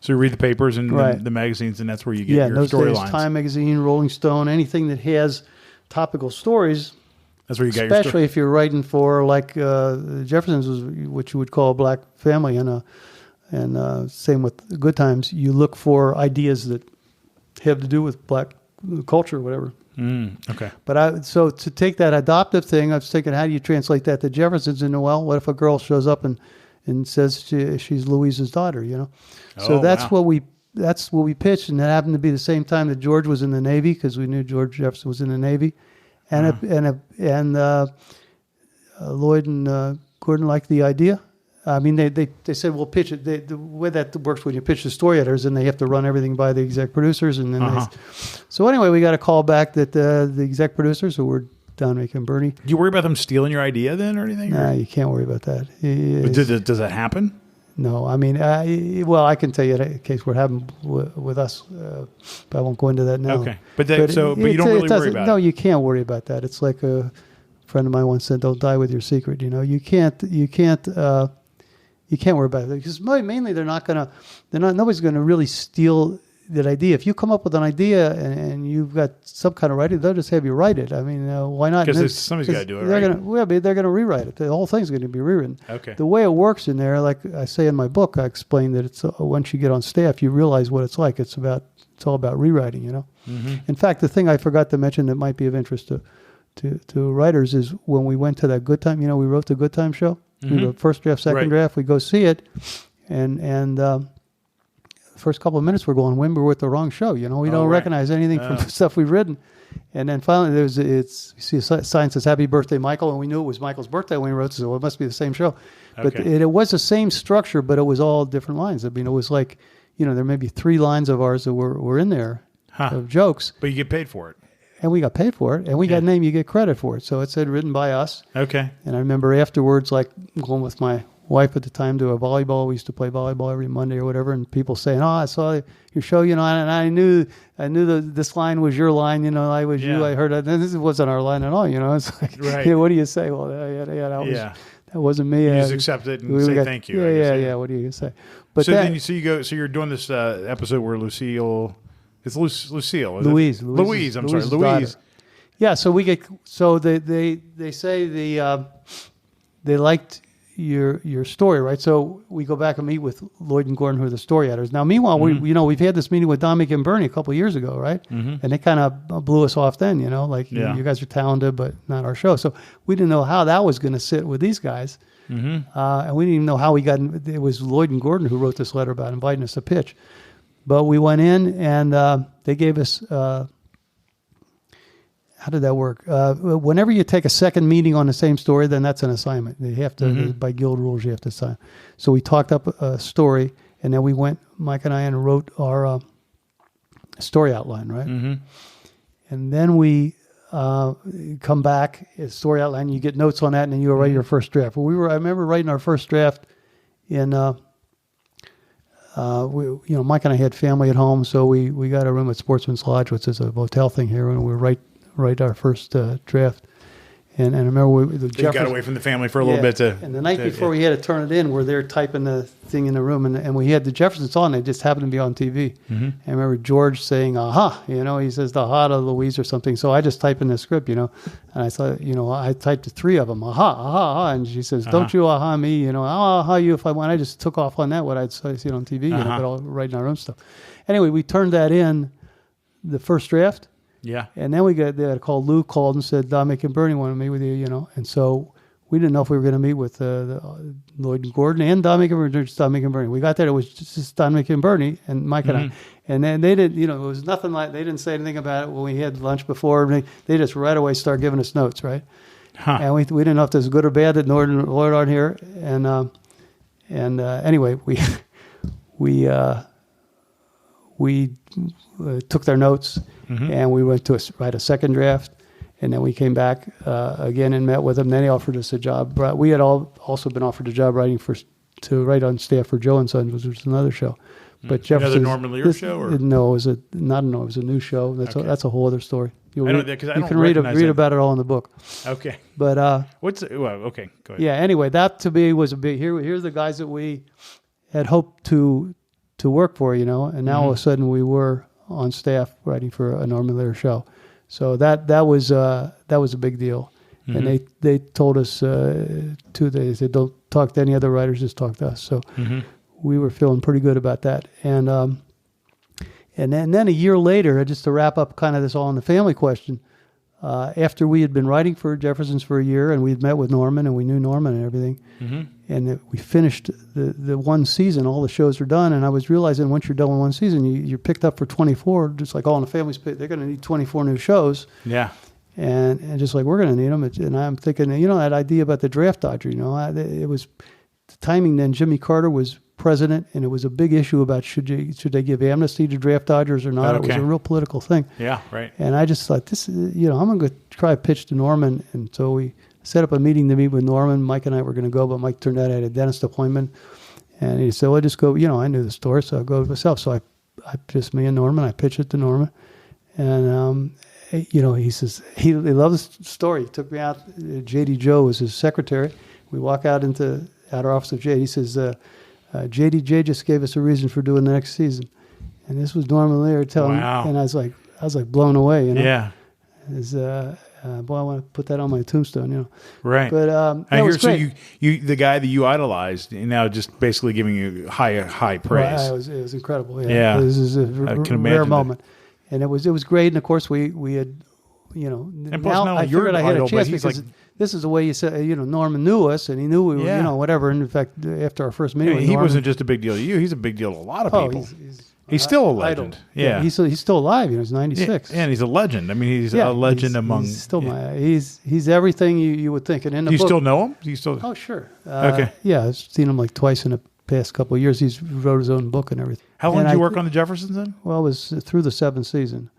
read the papers and the magazines, and that's where you get your storylines. Time magazine, Rolling Stone, anything that has topical stories. That's where you get especially if you're writing for like Jeffersons, was what you would call a black family, and same with Good Times. You look for ideas that have to do with black culture, or whatever. Okay. But so to take that adoptive thing, I was thinking, how do you translate that to Jeffersons? And what if a girl shows up and says she's Louise's daughter? So that's what we that's what we pitched, and it happened to be the same time that George was in the Navy, because we knew George Jefferson was in the Navy, and Lloyd and Gordon liked the idea. I mean, they said, we'll pitch it. The way that works when you pitch the story editors, and they have to run everything by the exec producers. And then so anyway, we got a call back that the exec producers, who were Dominic and Bernie. Do you worry about them stealing your idea then or anything? Nah, you can't worry about that. Does that happen? No, I mean, I can tell you in case what happened with us, but I won't go into that now. Okay, but you don't really worry about it. No, you can't worry about that. It's like a friend of mine once said, "Don't die with your secret." You can't worry about it, because mainly nobody's gonna really steal that idea. If you come up with an idea and you've got some kind of writing, they'll just have you write it. I mean, why not? Because somebody's got to do it, right? They're going to rewrite it. The whole thing's going to be rewritten. Okay. The way it works in there, like I say in my book, I explain that it's once you get on staff, you realize what it's like. It's all about rewriting. Mm-hmm. In fact, the thing I forgot to mention that might be of interest to writers is when we went to that Good Time. We wrote the Good Time show. Mm-hmm. We wrote first draft, second draft. We go see it, and first couple of minutes we're going, when we're with the wrong show. We don't recognize anything from the stuff we've written. And then finally you see a sign that says Happy Birthday Michael, and we knew it was Michael's birthday when we wrote it, so it must be the same show. But it was the same structure, but it was all different lines. I mean, it was like, there may be 3 lines of ours that were in there of jokes. But you get paid for it. And we got paid for it, and we got named, you get credit for it. So it said written by us. Okay. And I remember afterwards, like going with my wife at the time to a volleyball. We used to play volleyball every Monday or whatever, and people saying, "Oh, I saw your show," and I knew this line was your line. I was you. I heard it. And this wasn't our line at all. It's like, what do you say? Well, that wasn't me. You just accept it and say thank you. Yeah. What do you say? But so then you're doing this episode where Lucille. It's Lucille. Louise. Louise. I'm sorry, Louise. Yeah. So we get. So they say they liked your story, right? So we go back and meet with Lloyd and Gordon, who are the story editors. Now, meanwhile, we've had this meeting with Dominic and Bernie a couple of years ago, right? Mm-hmm. And they kind of blew us off then, you guys are talented, but not our show. So we didn't know how that was going to sit with these guys. Mm-hmm. And we didn't even know how we got in. It was Lloyd and Gordon who wrote this letter about inviting us to pitch. But we went in and they gave us... how did that work? Whenever you take a second meeting on the same story, then that's an assignment. They have to, by guild rules, you have to sign. So we talked up a story, and then we went, Mike and I, and wrote our story outline, right? Mm-hmm. And then we come back, story outline, you get notes on that, and then you write your first draft. Well, I remember writing our first draft in, Mike and I had family at home, so we got a room at Sportsman's Lodge, which is a hotel thing here, and we write our first draft. And I remember you got away from the family for a little bit. And the night before we had to turn it in, we're there typing the thing in the room, and we had the Jeffersons on. They just happened to be on TV. Mm-hmm. And I remember George saying, "Aha," he says the "aha" to Louise or something. So I just type in the script, and I thought, I typed the 3 of them, "aha, aha, aha," and she says, "Don't you aha me, I'll aha you if I want." I just took off on that, what I'd seen on TV, but all writing our own stuff. Anyway, we turned that in, the first draft. Yeah. And then they had a call. Lou called and said, Dominic and Bernie want to meet with you, And so we didn't know if we were going to meet with Lloyd and Gordon and Dominic and Bernie, just Dominic and Bernie. We got there, it was just Dominic and Bernie and Mike and I. And then they didn't, it was nothing like, they didn't say anything about it when we had lunch before. They just right away started giving us notes, right? Huh. And we didn't know if this was good or bad that Norman and Lear aren't here. And anyway, we took their notes. Mm-hmm. And we went to write a second draft, and then we came back again and met with them. Then they offered us a job. We had also been offered a job to write on staff for Joe and Sons, which was another show. But Jeffersons, another Norman Lear show? Or? No, it was it was a new show. That's a whole other story. You can read about it all in the book. Okay. But okay, go ahead. Yeah. Anyway, that to me was a big. Here's the guys that we had hoped to work for, and now all of a sudden we were on staff writing for a Norman Lear show. So that was a big deal. Mm-hmm. And they told us they said, don't talk to any other writers, just talk to us. So we were feeling pretty good about that. And then a year later, just to wrap up kind of this all in the family question, after we had been writing for Jeffersons for a year, and we'd met with Norman, and we knew Norman and everything, and we finished the one season, all the shows are done, and I was realizing once you're done with one season, you're picked up for 24, just like All in the Family's, they're going to need 24 new shows. Yeah. And just like we're going to need them. And I'm thinking, that idea about the draft dodger, it was the timing then. Jimmy Carter was president, and it was a big issue about should they give amnesty to draft dodgers or not. Okay. It was a real political thing. Yeah, right. And I just thought, this is, I'm going to try a pitch to Norman. And so we set up a meeting to meet with Norman. Mike and I were going to go, but Mike turned out I had a dentist appointment. And he said, well, just go, I knew the story, so I'll go myself. So I just, me and Norman, I pitched it to Norman. And, he says, he loves the story. He took me out. J.D. Joe was his secretary. We walk out into outer office of J.D. He says, J.D.J. just gave us a reason for doing the next season. And this was Norman Lear telling me. And I was like blown away, Yeah. Boy, I want to put that on my tombstone, Right. But I hear, was great. so you the guy that you idolized, now just basically giving you high praise. Well, it was incredible. Yeah. This is a rare moment. And it was great. And of course, we had, and now I figured I had a chance because this is the way you said, Norman knew us and he knew we were, whatever. And in fact, after our first meeting, he wasn't just a big deal to you. He's a big deal to a lot of people. He's still a legend. Yeah. He's still alive. He's 96. Yeah, and he's a legend. I mean, he's a legend among. He's still he's everything you would think. And in the book, you still know him? Do you still? Oh, sure. Okay. Yeah, I've seen him like twice in the past couple of years. He's wrote his own book and everything. How long did you work on the Jeffersons then? Well, it was through the 7th season.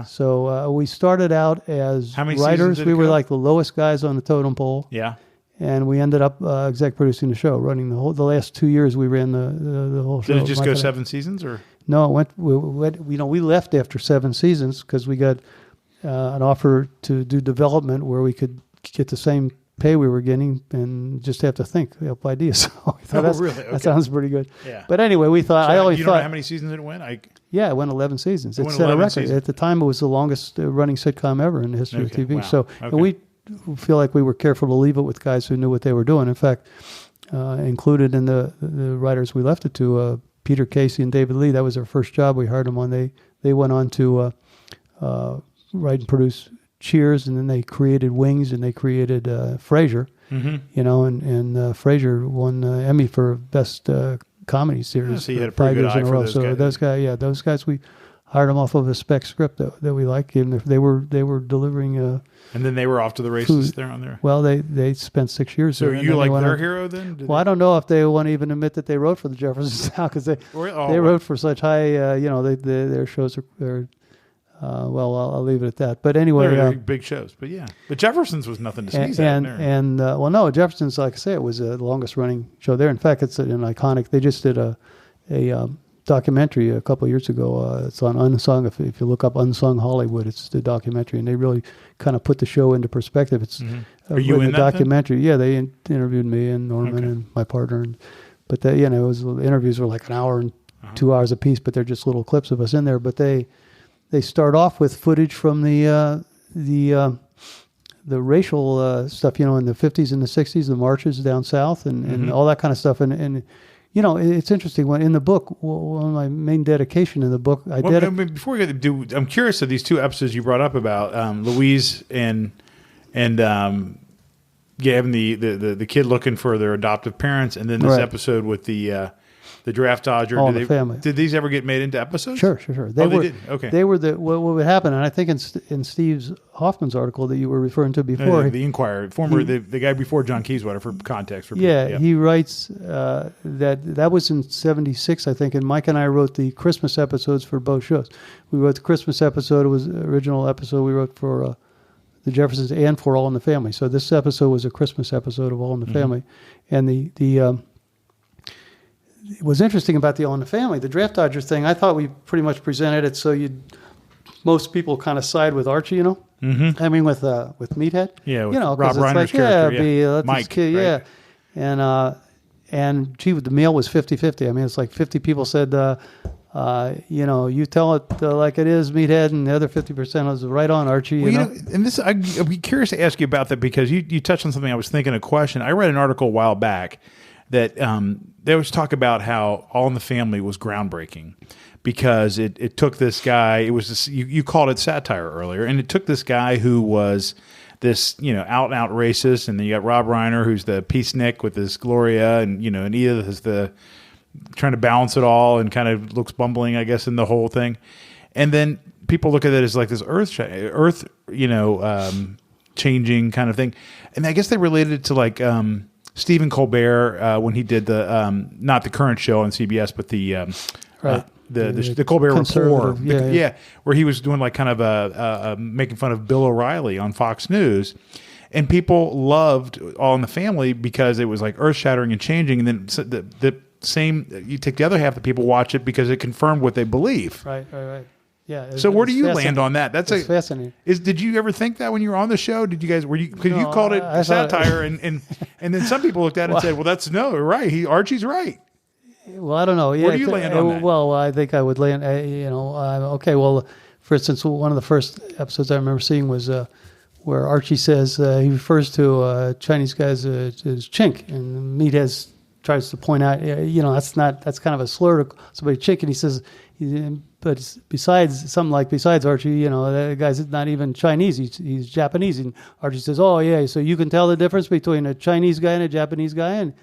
So we started out as writers. We were like the lowest guys on the totem pole. Yeah. And we ended up exec producing the show, running the last 2 years. We ran the whole show. Did it just go 7 seasons, or? No, we left after 7 seasons because we got an offer to do development where we could get the same pay we were getting and just have to think up ideas. So we thought really? Okay. That sounds pretty good. Yeah. But anyway, we thought. So you know how many seasons it went? Yeah, it went 11 seasons. It went set a 11 record. seasons. At the time, it was the longest running sitcom ever in the history of TV. Wow. So and we feel like we were careful to leave it with guys who knew what they were doing. In fact, included in the writers we left it to, Peter Casey and David Lee. That was their first job. We hired them on. They went on to write and produce Cheers, and then they created Wings, and they created Frasier. And Frasier won Emmy for best comedy series. So you had a pretty good eye for those guys. Those guys, we hired them off of a spec script that we liked. And they were delivering. And then they were off to the races there on there. Well, they spent 6 years. So there, you like their hero then? I don't know if they want to even admit that they wrote for the Jeffersons now because they wrote for such high. Their shows are. Well, I'll leave it at that. But anyway, they're big shows. But yeah, but Jeffersons was nothing to sneeze at. No, Jeffersons, like I say, it was the longest running show there. In fact, it's an iconic. They just did a documentary a couple of years ago. It's on Unsung. If you look up Unsung Hollywood, it's the documentary, and they really kind of put the show into perspective. It's Are you in that documentary? Then? Yeah, they interviewed me and Norman and my partner, but the interviews were like an hour and 2 hours a piece, but they're just little clips of us in there. But they start off with footage from the racial stuff, in the 50s and the 60s, the marches down south and all that kind of stuff. And it's interesting. When in the book, one of my main dedication in the book, before we do, I'm curious of these 2 episodes you brought up about Louise and having the kid looking for their adoptive parents, and then this episode with the draft dodger. All in the Family. Did these ever get made into episodes? Sure. They did? Okay. They were what would happen, and I think in Steve Hoffman's article that you were referring to before. The Inquirer, the guy before John Keyswater, for context. For people. He writes that was in 76, I think, and Mike and I wrote the Christmas episodes for both shows. We wrote the Christmas episode. It was the original episode we wrote for the Jeffersons and for All in the Family. So this episode was a Christmas episode of All in the Family. And it was interesting about the All in the Family, the draft dodger thing. I thought we pretty much presented it so most people kind of side with Archie, I mean with Meathead. Yeah, with Rob Reiner's character. Mike, kid, right? And gee, the meal was 50-50. I mean, it's like 50 people said, you tell it like it is, Meathead, and the other 50% was right on, Archie. And this, I'd be curious to ask you about that because you touched on something I was thinking a question. I read an article a while back that there was talk about how All in the Family was groundbreaking, because it took this guy. It was this, you called it satire earlier, and it took this guy who was this, out and out racist, and then you got Rob Reiner, who's the peacenik with his Gloria, and and Edith is the trying to balance it all and kind of looks bumbling, I guess, in the whole thing. And then people look at it as like this earth, changing kind of thing. And I guess they related it to like Stephen Colbert when he did the not the current show on CBS, but the Colbert Report, where he was doing like kind of a making fun of Bill O'Reilly on Fox News. And people loved All in the Family because it was like earth shattering and changing. And then the same, you take the other half, the people watch it because it confirmed what they believe. Right. Yeah. So where do you land on that? That's fascinating. Did you ever think that when you were on the show? Did you guys because you called it satire and then some people looked at it and said, well, that's right. Archie's right. Well, I don't know. Where do you land on that? Well, I think I would land. Okay. Well, for instance, one of the first episodes I remember seeing was where Archie says he refers to Chinese guys as chink, and Meathead tries to point out, that's kind of a slur to somebody chink, and he says, but besides Archie, that guy's not even Chinese, he's Japanese. And Archie says, oh yeah, so you can tell the difference between a Chinese guy and a Japanese guy? And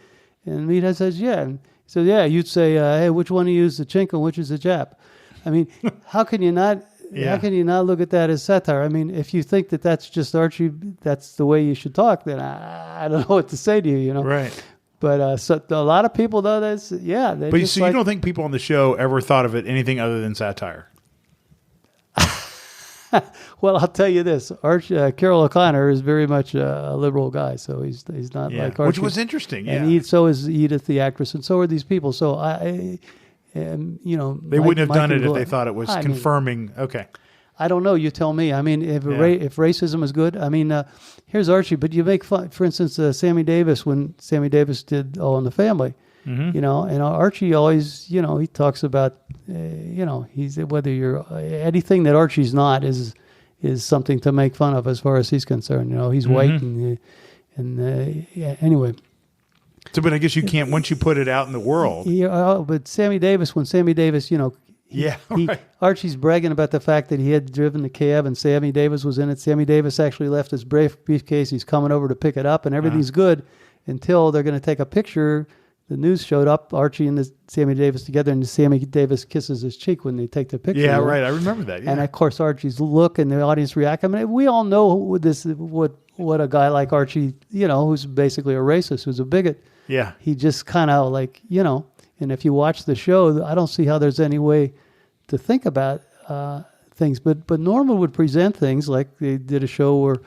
Meathead says, yeah. And he says, yeah, you'd say, hey, which one of you is the chink and which is the Jap? I mean, how can you not? Yeah. How can you not look at that as satire? I mean, if you think that that's just Archie, that's the way you should talk, then I don't know what to say to you, Right. But so a lot of people, though, But so you don't think people on the show ever thought of it anything other than satire? Well, I'll tell you this: Carroll O'Connor is very much a liberal guy, so he's not like Archie. Which was interesting, yeah. And so is Edith, the actress, and so are these people. So they wouldn't have done it if they thought it was confirming. Okay. I don't know. You tell me. I mean, if racism is good, I mean, here's Archie. But you make fun, for instance, Sammy Davis, when Sammy Davis did All in the Family, and Archie always, he talks about, he's whether you're anything that Archie's not is something to make fun of as far as he's concerned. He's white and anyway. So, but I guess you can't once you put it out in the world. Yeah, but Sammy Davis, Archie's bragging about the fact that he had driven the cab and Sammy Davis was in it. Sammy Davis actually left his briefcase. He's coming over to pick it up, and everything's good until they're going to take a picture. The news showed up, Archie and Sammy Davis together, and Sammy Davis kisses his cheek when they take the picture. Yeah, right. I remember that. Yeah. And of course, Archie's look and the audience react. I mean, we all know what a guy like Archie, who's basically a racist, who's a bigot. Yeah. He just kind of like, and if you watch the show, I don't see how there's any way to think about things. But Norman would present things like they did a show where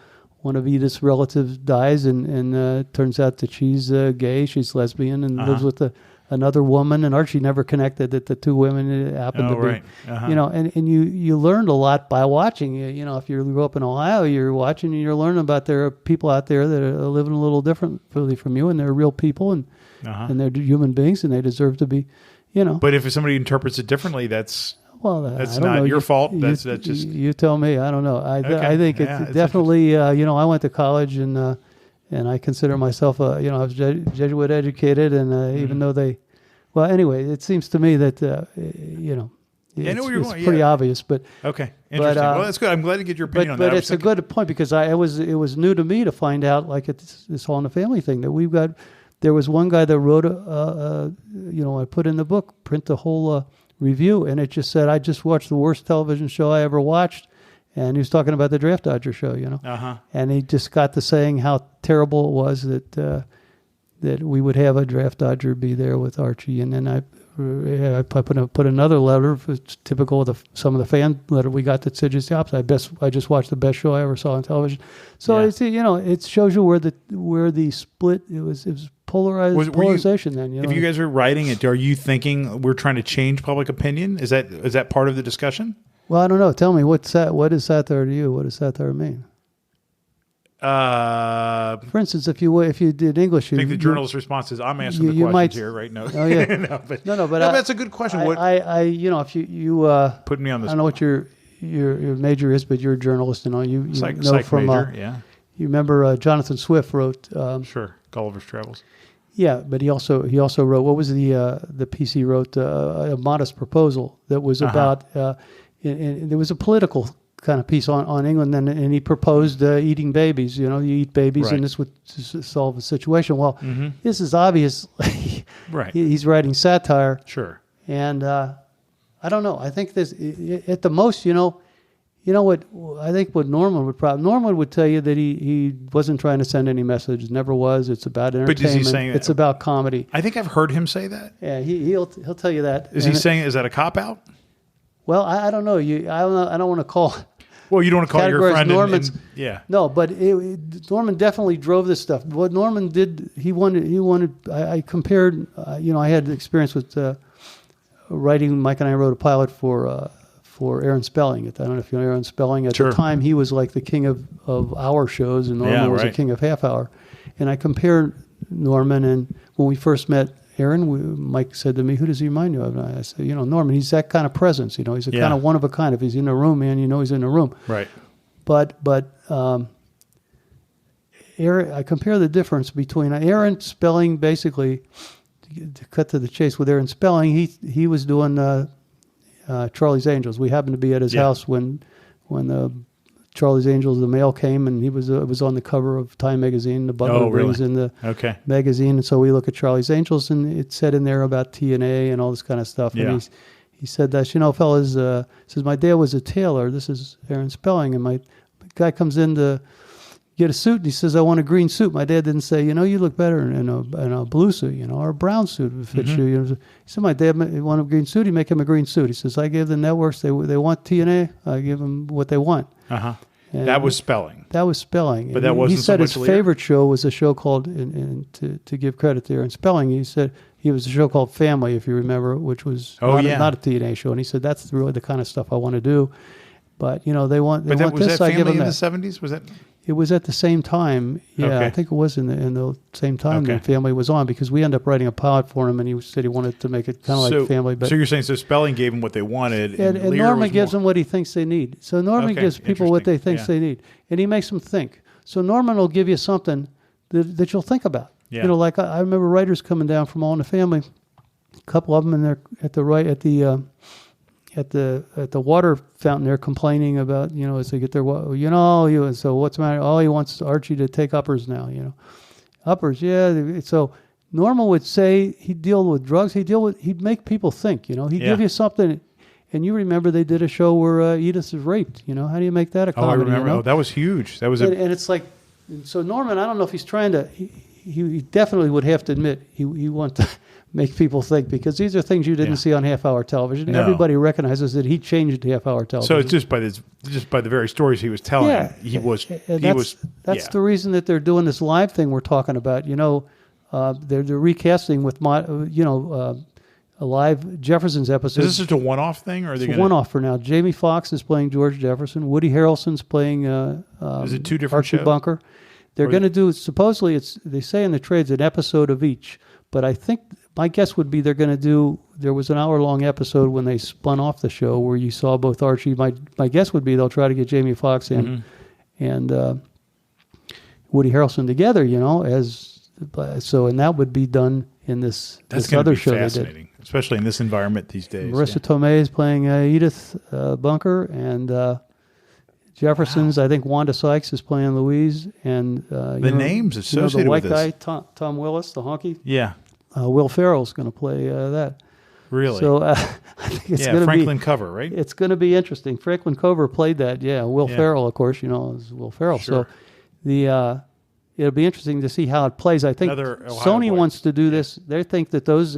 one of Edith's relatives dies and turns out that she's gay, she's lesbian, and lives with another woman. And Archie never connected that the two women happened to be, right. And you learned a lot by watching. If you grew up in Ohio, you're watching and you're learning about there are people out there that are living a little differently from you, and they're real people and they're human beings and they deserve to be, But if somebody interprets it differently, that's not your fault. That's just you tell me. I don't know. I think it's definitely. I went to college and I consider myself I was Jesuit educated, and even though anyway, it seems to me that it's pretty obvious. But okay, interesting. Well, that's good. I'm glad to get your opinion on that. But it's a good point because it was new to me to find out like this All in the Family thing that we've got. There was one guy that wrote I put in the book, print the whole review, and it just said, I just watched the worst television show I ever watched, and he was talking about the Draft Dodger show, and he just got to saying how terrible it was that we would have a Draft Dodger be there with Archie, and then I put another letter, it's typical of some of the fan letter we got that said just the opposite. I just watched the best show I ever saw on television. So it's it shows you where the split it was polarization. If you guys are writing it, are you thinking we're trying to change public opinion? Is that part of the discussion? Well, I don't know. Tell me what is satire to you? What does satire mean? For instance, if you did English, I think the journalist's response is, "I'm asking the questions here, right?" No, oh yeah, but that's a good question. If you put me on this, I don't know what your major is, but you're a journalist, and you know psych from major, yeah. You remember Jonathan Swift wrote Gulliver's Travels. Yeah, but he also wrote, what was the piece he wrote, A Modest Proposal, that was about, and there was a political kind of piece on England, and he proposed eating babies. You eat babies, Right. and this would solve the situation. Well, this is obvious. Right. He's writing satire. Sure. And I don't know. I think this, at the most, what I think what Norman would tell you that he wasn't trying to send any message, never was. It's about entertainment. But is he saying it's about comedy? I think I've heard him say that. Yeah, he'll tell you that. Is he saying, is that a cop out? Well, I don't know. I don't want to call. Well, you don't want to call your friend. Norman's. Yeah. No, but Norman definitely drove this stuff. What Norman did, he wanted. I compared. I had experience with writing. Mike and I wrote a pilot for Aaron Spelling. I don't know if you know Aaron Spelling. At Sure. the time, he was like the king of hour shows, and Norman was the king of half hour. And I compared Norman, and when we first met Aaron, Mike said to me, "Who does he remind you of?" And I said, Norman. He's that kind of presence. He's a kind of one of a kind. If he's in a room, man, he's in a room. Right. But Aaron, I compare the difference between Aaron Spelling, basically, to cut to the chase with Aaron Spelling, he was doing Charlie's Angels. We happened to be at his house when Charlie's Angels, the mail came, and it was on the cover of Time magazine. The butler brings in the magazine, and so we look at Charlie's Angels, and it said in there about TNA and all this kind of stuff. Yeah. And he said that, fellas, says, my dad was a tailor. This is Aaron Spelling, and my guy comes in to get a suit, and he says, I want a green suit. My dad didn't say, you look better in a blue suit, or a brown suit would fit you. He said, my dad wanted a green suit. He make him a green suit. He says, I give the networks, they want TNA. I give them what they want. Uh-huh. And that was Spelling. That was Spelling. But that wasn't He said so his much Lear? favorite show was a show called, and to give credit to Aaron Spelling, he said he was a show called Family, if you remember, which was not a TNA show. And he said, that's really the kind of stuff I want to do. But, they want was this, that I give Family them in that. the 70s? Was that? It was at the same time. Yeah, Okay. I think it was in the same time that Family was on, because we ended up writing a pilot for him, and he said he wanted to make it kind of like Family. But so you're saying Spelling gave them what they wanted, and Lear Norman was gives more... them what he thinks they need. So Norman gives people what they think they need, and he makes them think. So Norman will give you something that you'll think about. Yeah. Like I remember writers coming down from All in the Family, a couple of them, and they're at the water fountain, they're complaining about, as they get their, so what's the matter? Oh, he wants Archie to take uppers now, Uppers, yeah. So Norman would say he'd deal with drugs. He'd make people think, he'd give you something. And you remember they did a show where Edith is raped. How do you make that a comedy? Oh, I remember. Oh, that was huge. That was and it's like, so Norman, I don't know if he's trying to, he definitely would have to admit he wants to make people think, because these are things you didn't see on half-hour television. No. Everybody recognizes that he changed half-hour television. So it's just by the very stories he was telling. That's the reason that they're doing this live thing we're talking about. They're recasting with a live Jeffersons episode. Is this just a one-off thing, or are they it's a one-off for now? Jamie Foxx is playing George Jefferson. Woody Harrelson's playing is it two different Archie shows? Bunker. They're going to do, supposedly, they say in the trades, an episode of each. But I think, my guess would be there was an hour-long episode when they spun off the show where you saw both Archie. My guess would be they'll try to get Jamie Foxx in and Woody Harrelson together, and that would be done in this other show they did. Especially in this environment these days. Marissa Tomei is playing Edith Bunker, and Jeffersons. I think Wanda Sykes is playing Louise, and the names associated the white with guy, this. Tom Willis, the honky. Yeah, Will Ferrell's going to play that. Really? So I think it's going to be Franklin Cover, right? It's going to be interesting. Franklin Cover played that. Yeah, Will Ferrell, of course, is Will Ferrell. Sure. So it'll be interesting to see how it plays. I think Sony wants to do this. They think that those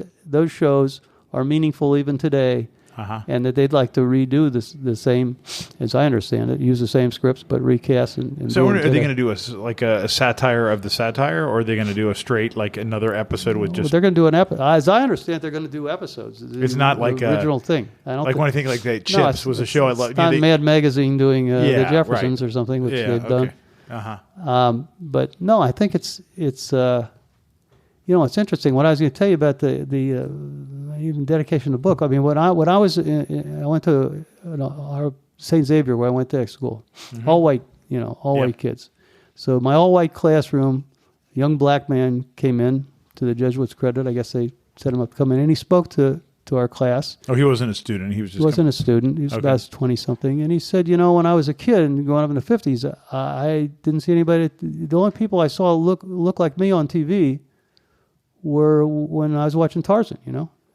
shows are meaningful even today, and that they'd like to redo the same, as I understand it, use the same scripts but recast and so do are they going to do a satire of the satire, or are they going to do a straight another episode with just? They're going to do an episode. As I understand, they're going to do episodes. It's not like the original thing. I don't when I think that Chips was a show I love. It's not Mad Magazine doing the Jeffersons or something, which they've done. But no, I think it's it's interesting. What I was going to tell you about the even dedication of the book. I mean, when I was I went to our St. Xavier, where I went to school, all white, white kids. So my all white classroom, a young black man came in, to the Jesuits' credit, I guess they set him up to come in, and he spoke to our class. Oh, he wasn't a student. He was just. He wasn't a student. He was about 20-something, and he said, when I was a kid and growing up in the 50s, I didn't see anybody. The only people I saw look like me on TV were when I was watching Tarzan.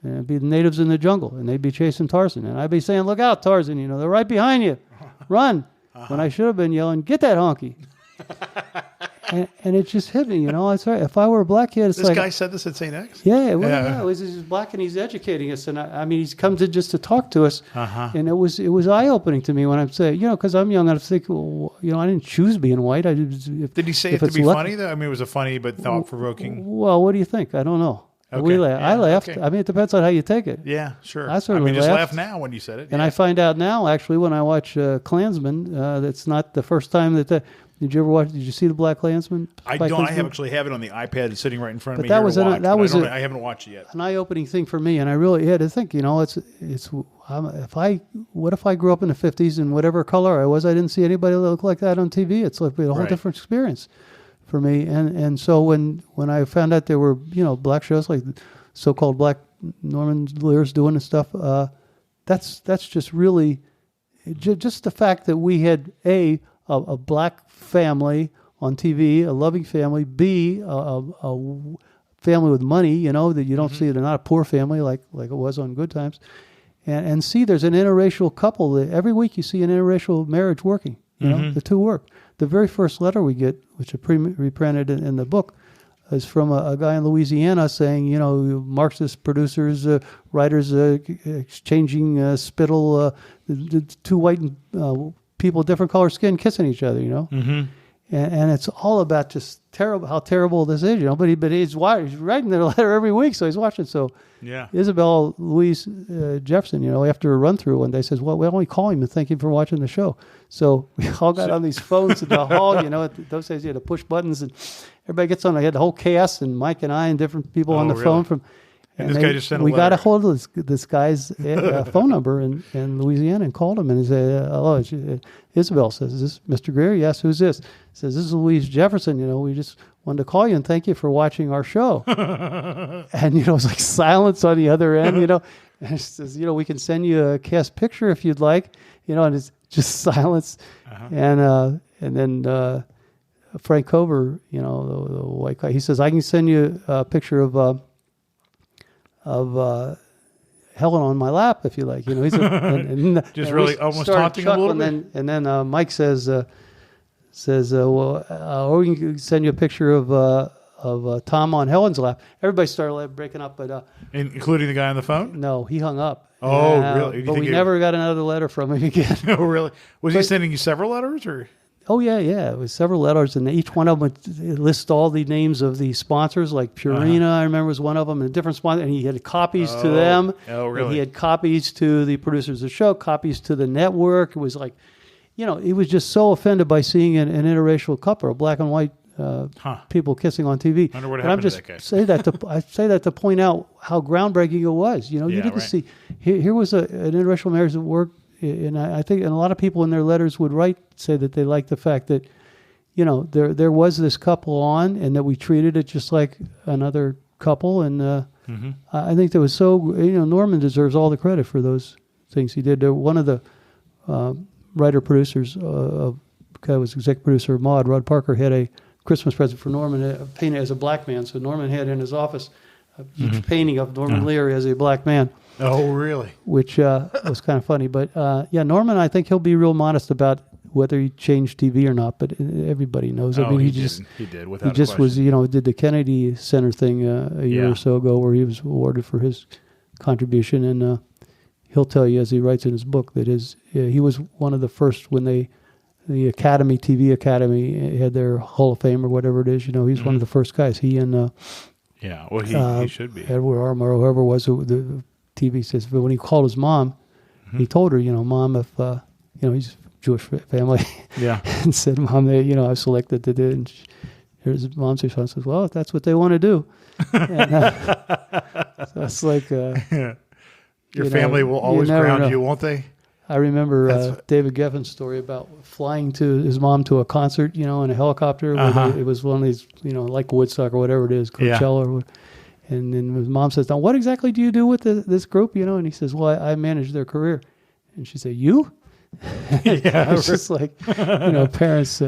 And it'd be the natives in the jungle, and they'd be chasing Tarzan, and I'd be saying, "Look out, Tarzan! They're right behind you, run!" When I should have been yelling, "Get that honky!" and it just hit me, It's right. If I were a black kid, it's this like guy said this at St. X. Yeah, he's black and he's educating us, and I mean he's come to just to talk to us, and it was eye opening to me when I'm saying, because I'm young and I think, well, I didn't choose being white. Did he say it to be funny though? I mean, it was a funny but thought provoking. Well, what do you think? I don't know. Okay. I laughed. Okay. I mean, it depends on how you take it. Yeah, sure. I certainly just laughed. laugh now when you said it. And I find out now, actually, when I watch Klansman, that's not the first time that. Did you ever watch? Did you see the Black Klansman? I don't. I actually have it on the iPad sitting right in front of me. That was I haven't watched it yet. An eye-opening thing for me, and I really had to think. What if I grew up in the 50s and whatever color I was, I didn't see anybody look like that on TV. It's like a whole different experience for me. And so when I found out there were black shows like so-called black Norman Lear's doing and stuff, that's just really just the fact that we had a black family on TV, a loving family, B, a family with money, that you don't see. They're not a poor family like it was on Good Times. And C, there's an interracial couple. Every week you see an interracial marriage working. The two work. The very first letter we get, which is reprinted in the book, is from a guy in Louisiana saying, Marxist producers, writers exchanging spittle, the two white people, different color skin, kissing each other, and it's all about just how terrible this is, But he's writing their letter every week, so he's watching. So Isabel Louise Jefferson, after a run through one day says, "Well, why don't we call him and thank him for watching the show?" So we all got on these phones in the hall. Those days you had to push buttons, and everybody gets on. I had the whole cast, and Mike and I, and different people on the phone from. And this guy just sent a letter. We got a hold of this guy's phone number in Louisiana and called him, and he said, "Hello, Isabel says, is this Mr. Greer?" "Yes, who's this?" He says, "This is Louise Jefferson. We just wanted to call you and thank you for watching our show." And it was like silence on the other end. And it says, "We can send you a cast picture if you'd like." And it's just silence. And then Frank Cover, the white guy, he says, "I can send you a picture of Helen on my lap if you like." He's just really almost taunting a little bit. And then Mike says, "Well, or we can send you a picture of Tom on Helen's lap." Everybody started breaking up, but including the guy on the phone. No, he hung up. Oh, really? But we never got another letter from him again. Oh, really? Was he sending you several letters, or? Oh, yeah. It was several letters, and each one of them would list all the names of the sponsors, like Purina, I remember was one of them, and a different sponsor, and he had copies to them. Oh, really? And he had copies to the producers of the show, copies to the network. It was like, he was just so offended by seeing an interracial couple, black and white people kissing on TV. I wonder what happened to that guy. I say that to point out how groundbreaking it was. You didn't see, here was an interracial marriage that worked. And I think, and a lot of people in their letters would say that they liked the fact that, there was this couple on, and that we treated it just like another couple. And I think that was so, Norman deserves all the credit for those things he did. One of the writer-producers, guy was executive producer of Maude, Rod Parker, had a Christmas present for Norman, painted as a black man. So Norman had in his office a huge painting of Norman Lear as a black man. Oh, really? Which was kind of funny. But, Norman, I think he'll be real modest about whether he changed TV or not. But everybody knows. I mean, he did, without He just was, did the Kennedy Center thing a year or so ago where he was awarded for his contribution. And he'll tell you, as he writes in his book, that he was one of the first when the Academy, TV Academy, had their Hall of Fame or whatever it is. He's one of the first guys. He and... he should be. Edward Armour, whoever was the TV says, but when he called his mom, he told her, Mom, if he's Jewish family, and said, Mom, I've selected to do it. And here's mom's response: "Well, if that's what they want to do." And, so it's like your family will always ground you, won't they? I remember David Geffen's story about flying to his mom to a concert, in a helicopter. It was one of these, like Woodstock or whatever it is, Coachella. And then his mom says, now, what exactly do you do with this group? And he says, well, I manage their career. And she said, you? Yeah. It's just like, parents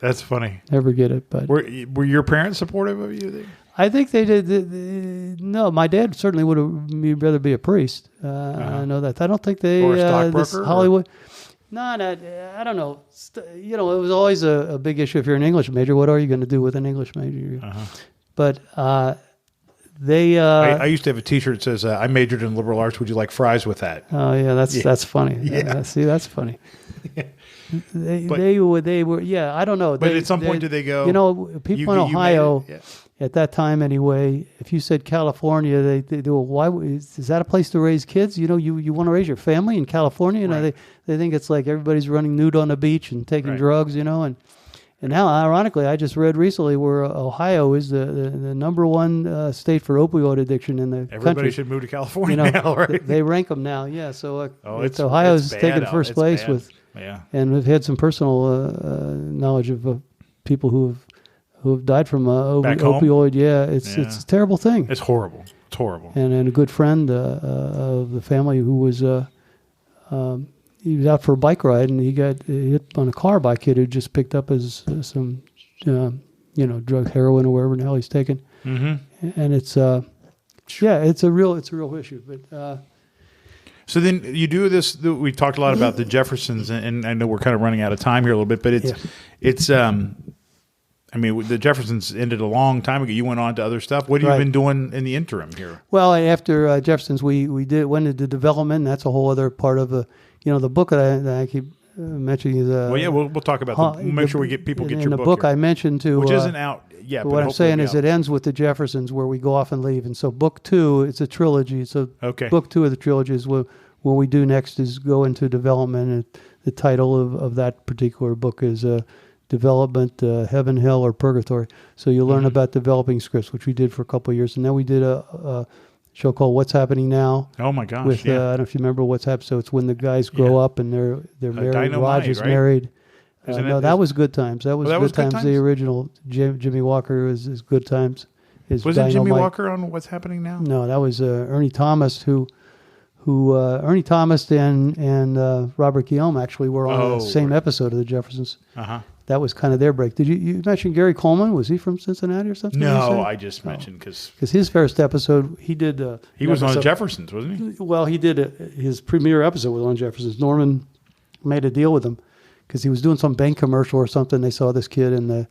That's funny. never get it. But Were your parents supportive of you? I think they did. No, my dad certainly would have rather be a priest. I know that. I don't think they... Or a stockbroker? This Hollywood... No, I don't know. It was always a big issue if you're an English major. What are you going to do with an English major? But they... I used to have a T-shirt that says, I majored in liberal arts. Would you like fries with that? Oh, yeah, that's funny. Yeah. See, that's funny. Yeah. They were, yeah, I don't know. But at some point, did they go... People in Ohio... At that time, anyway, if you said California, they do. Why is that a place to raise kids? You want to raise your family in California. Right. They think it's like everybody's running nude on the beach and taking drugs. And now, ironically, I just read recently where Ohio is the number one state for opioid addiction in the country. Everybody should move to California now, right? They rank them now. Yeah, so it's Ohio's taken bad first place bad. with. Yeah. And we've had some personal knowledge of people who have died from opioid. Yeah, it's a terrible thing. It's horrible. It's horrible. And a good friend of the family who was he was out for a bike ride and he got hit on a car by a kid who just picked up some drug, heroin or whatever the hell he's taking. Mm-hmm. And it's it's a real issue. But so then you do this. We talked a lot about the Jeffersons, and I know we're kind of running out of time here a little bit, but it's I mean, the Jeffersons ended a long time ago. You went on to other stuff. What have you been doing in the interim here? Well, after Jeffersons, we went into development. That's a whole other part of the book that I keep mentioning is. We'll talk about. We'll make sure we get your book. In the book here, I mentioned too, which isn't out yet. But what I'm saying is, it ends with the Jeffersons, where we go off and leave. And so, book 2, it's a trilogy. So, book 2 of the trilogy is what we do next is go into development. And the title of that particular book is. Development, Heaven, Hell, or Purgatory. So you learn about developing scripts, which we did for a couple of years. And then we did a show called What's Happening Now. Oh, my gosh. With, I don't know if you remember What's Happening. So it's when the guys grow up and they're married. Raj is married. That was Good Times. That was Good Times. The original. Jimmy Walker is Good Times. Wasn't Jimmy Walker on What's Happening Now? No, that was Ernie Thomas, who Ernie Thomas and Robert Guillaume actually were on the same episode of the Jeffersons. That was kind of their break. Did you mention Gary Coleman? Was he from Cincinnati or something? No, I just mentioned because his first episode he did. He was on Jeffersons, wasn't he? Well, he did his premiere episode was on Jeffersons. Norman made a deal with him because he was doing some bank commercial or something. They saw this kid and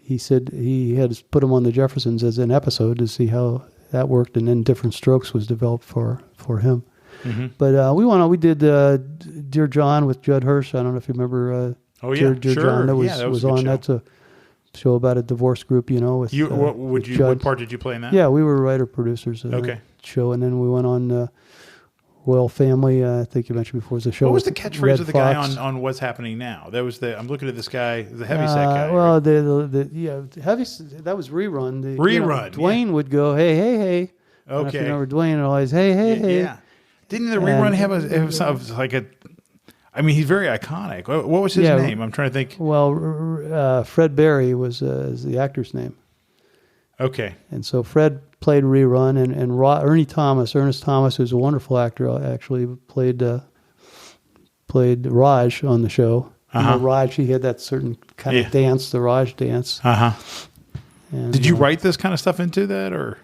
he said he had to put him on the Jeffersons as an episode to see how that worked, and then Different Strokes was developed for him. Mm-hmm. But we did Dear John with Judd Hirsch. I don't know if you remember. Dear John, that was on. That's a show about a divorce group, with what part did you play in that? Yeah, we were writer producers of that show, and then we went on Royal Family. I think you mentioned before was a show. What was the catchphrase of the guy on What's Happening Now? That was I'm looking at this guy, the heavyset guy. Well, the heavy that was Rerun. Rerun. Dwayne would go, hey, hey, hey. Okay. You remember Dwayne always, hey, hey, hey. Yeah. Didn't the Rerun have like a? I mean, he's very iconic. What was his name? I'm trying to think. Well, Fred Berry was the actor's name. Okay. And so Fred played Rerun, and Ernest Thomas, who's a wonderful actor, actually played Raj on the show. Raj, he had that certain kind of dance, the Raj dance. Did you write this kind of stuff into that, or?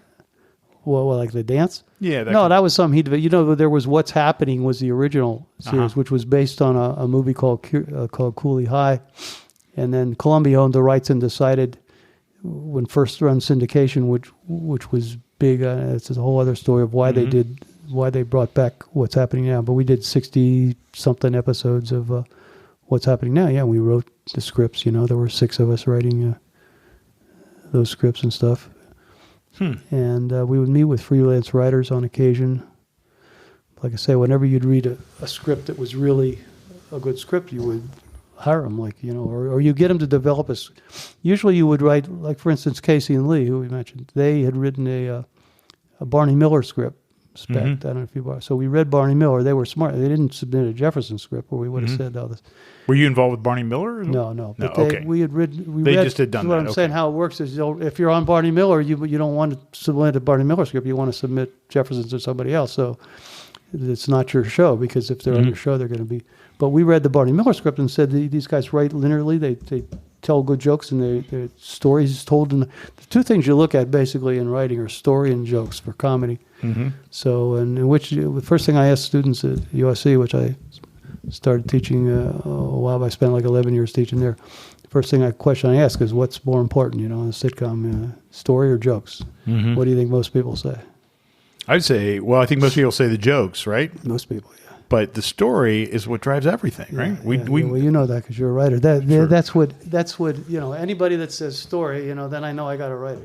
Well, like the dance? Yeah. That was something he did. There was What's Happening was the original series, which was based on a movie called Cooley High. And then Columbia owned the rights and decided when first run syndication, which was big, it's a whole other story of why they brought back What's Happening Now. But we did 60-something episodes of What's Happening Now. Yeah, we wrote the scripts. There were 6 of us writing those scripts and stuff. And we would meet with freelance writers on occasion. Like I say, whenever you'd read a script that was really a good script, you would hire them, or you get them to develop usually you would write, like for instance, Casey and Lee, who we mentioned. They had written a Barney Miller script spec. I don't know if you. So we read Barney Miller. They were smart. They didn't submit a Jefferson script, or we would have said all this. Were you involved with Barney Miller? No. But okay. We had read. They just had done what that. I'm okay. saying, how it works is, if you're on Barney Miller, you don't want to submit a Barney Miller script. You want to submit Jefferson's or somebody else. So it's not your show, because if they're on your show, they're going to be. But we read the Barney Miller script and said these guys write linearly. They tell good jokes, and their stories told. And the two things you look at basically in writing are story and jokes for comedy. So, and in which the first thing I asked students at USC, which I started teaching a while back, I spent like 11 years teaching there. The first question I ask is, what's more important, in a sitcom, story or jokes? What do you think most people say? I'd say, well, I think most people say the jokes, right? Most people, yeah. But the story is what drives everything, right? Well, you know that because you're a writer. That's what anybody that says story, then I know I got a writer.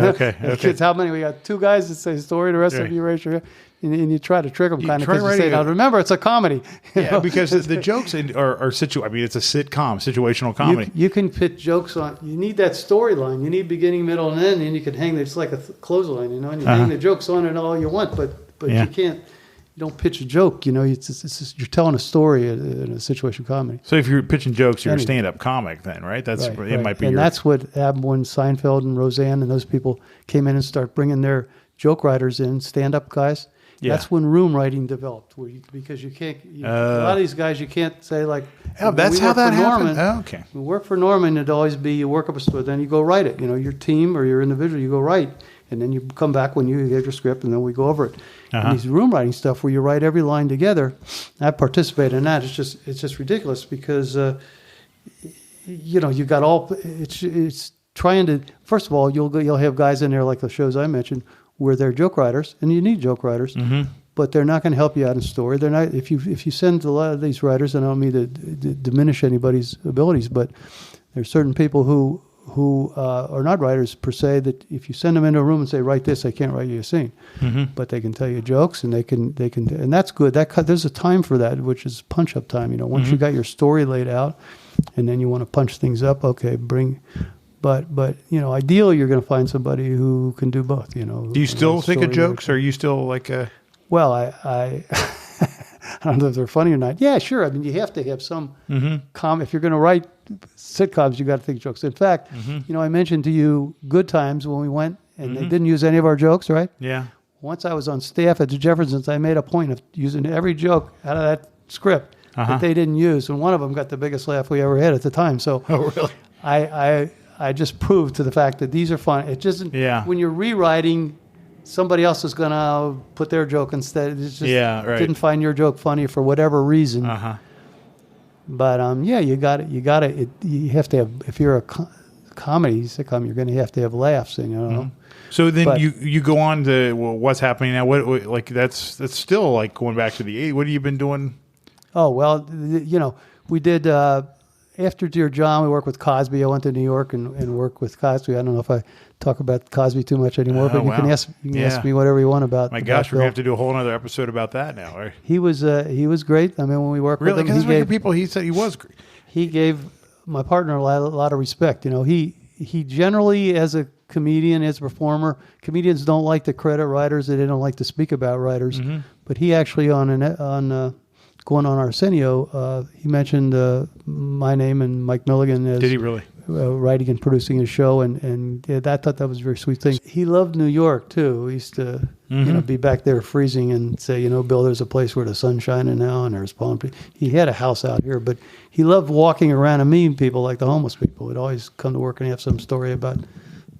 Okay. Kids, how many? We got 2 guys that say story. The rest of you raise your hand, and you try to trick them kind of, because you say, now remember, it's a comedy. Because the jokes are I mean, it's a sitcom, situational comedy. You can put jokes on. You need that storyline. You need beginning, middle, and end, and you can hang. It's like a clothesline, and you hang the jokes on it all you want, but you can't. You don't pitch a joke, it's just, you're telling a story in a situation comedy. So if you're pitching jokes, you're a stand-up comic then, right? That's right. It might be. And that's what happened when Seinfeld and Roseanne and those people came in and start bringing their joke writers in, stand-up guys. Yeah. That's when room writing developed, because you can't. A lot of these guys, you can't say like. Oh, that's how that happened. Oh, okay. We work for Norman. It'd always be you work up a story, then you go write it. Your team or your individual, you go write. And then you come back when you get your script, and then we go over it. And these room writing stuff where you write every line together, I participate in that. It's just ridiculous, because you got all. It's trying to. First of all, you'll have guys in there like the shows I mentioned where they're joke writers, and you need joke writers, but they're not going to help you out in story. They're not. If you send a lot of these writers, and I don't mean to diminish anybody's abilities, but there's certain people who are not writers per se, that if you send them into a room and say, write this, they can't write you a scene. But they can tell you jokes, and they can, and that's good. There's a time for that, which is punch-up time. Once you got your story laid out, and then you want to punch things up, okay, but ideally you're going to find somebody who can do both, Do you still think of jokes, or are you still like a... Well, I I don't know if they're funny or not. Yeah, sure. I mean, you have to have some if you're going to write sitcoms, you got to think jokes. In fact, I mentioned to you Good Times when we went, and they didn't use any of our jokes, right? Yeah. Once I was on staff at the Jeffersons, I made a point of using every joke out of that script that they didn't use, and one of them got the biggest laugh we ever had at the time. So, oh really? I just proved to the fact that these are fun. It just when you're rewriting, somebody else is going to put their joke instead. It's just didn't find your joke funny for whatever reason. But you got it. You have to have, if you're a comedy sitcom, you're going to have laughs. So then you go on to what's happening now. What like that's still like going back to the 80s. What have you been doing? Oh well, we did. After Dear John, we worked with Cosby. I went to New York and worked with Cosby. I don't know if I talk about Cosby too much anymore, but you can ask me whatever you want about. My gosh, we're going to have to do a whole other episode about that now. Right? He was great. I mean, when we worked with him, he said he was great. He gave my partner a lot of respect. He generally, as a comedian, as a performer, comedians don't like to credit writers. They don't like to speak about writers. But he actually going on Arsenio, he mentioned my name and Mike Milligan as did he really writing and producing his show, and I thought that was a very sweet thing. He loved New York too. He used to be back there freezing and say, Bill, there's a place where the sun's shining now and there's palm trees. He had a house out here, but he loved walking around and meeting people like the homeless people. He'd always come to work and have some story about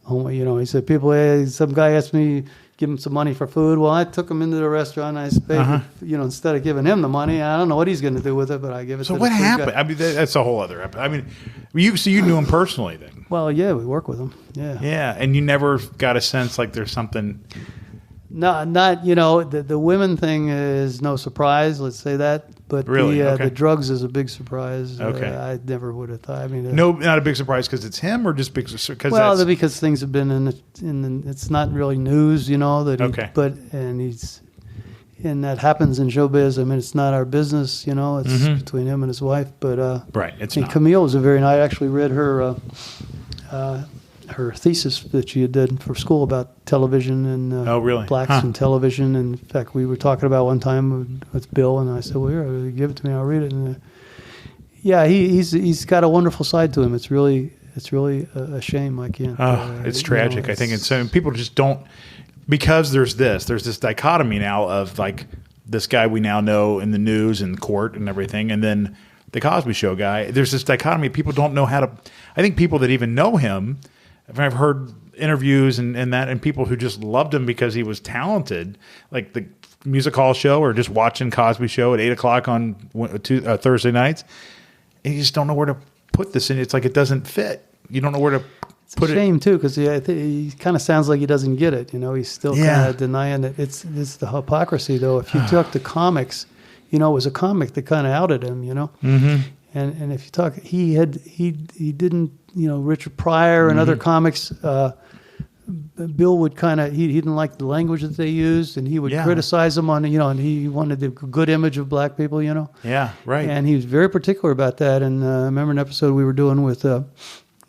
he said some guy asked me, give him some money for food. Well, I took him into the restaurant. I paid, instead of giving him the money, I don't know what he's going to do with it, but I give it to him. So what happened? I mean, that's a whole other episode. I mean, you knew him personally then? Well, yeah, we work with him. Yeah. Yeah, and you never got a sense like there's something... No, not, the women thing is no surprise, let's say that. But really? The drugs is a big surprise. Okay. I never would have thought. I mean, no, not a big surprise because it's him, or just big because because things have been it's not really news, that and that happens in showbiz. I mean, it's not our business, it's between him and his wife. But right, it's and not. Camille was a very nice. I actually read her her thesis that she did for school about television and Oh, really? blacks Huh. and television. And in fact, we were talking about one time with Bill, and I said, "Well, here, give it to me. I'll read it." And yeah, he's got a wonderful side to him. It's really a shame. I can't. It's tragic. I think it's so people just don't, because there's this dichotomy now of like this guy we now know in the news and court and everything, and then the Cosby Show guy. There's this dichotomy. People don't know how to. I think people that even know him, I've heard interviews and people who just loved him because he was talented, like the Music Hall show or just watching Cosby Show at 8:00 on Thursday nights. And you just don't know where to put this in. It's like it doesn't fit. You don't know where to put it. It's a shame too, because he kind of sounds like he doesn't get it. He's still kind of denying it. It's the hypocrisy though. If you took the comics, it was a comic that kind of outed him. Mm-hmm. And if you talk, he didn't, Richard Pryor and other comics. Bill would he didn't like the language that they used, and he would criticize them on, and he wanted the good image of black people, Yeah, right. And he was very particular about that. And I remember an episode we were doing with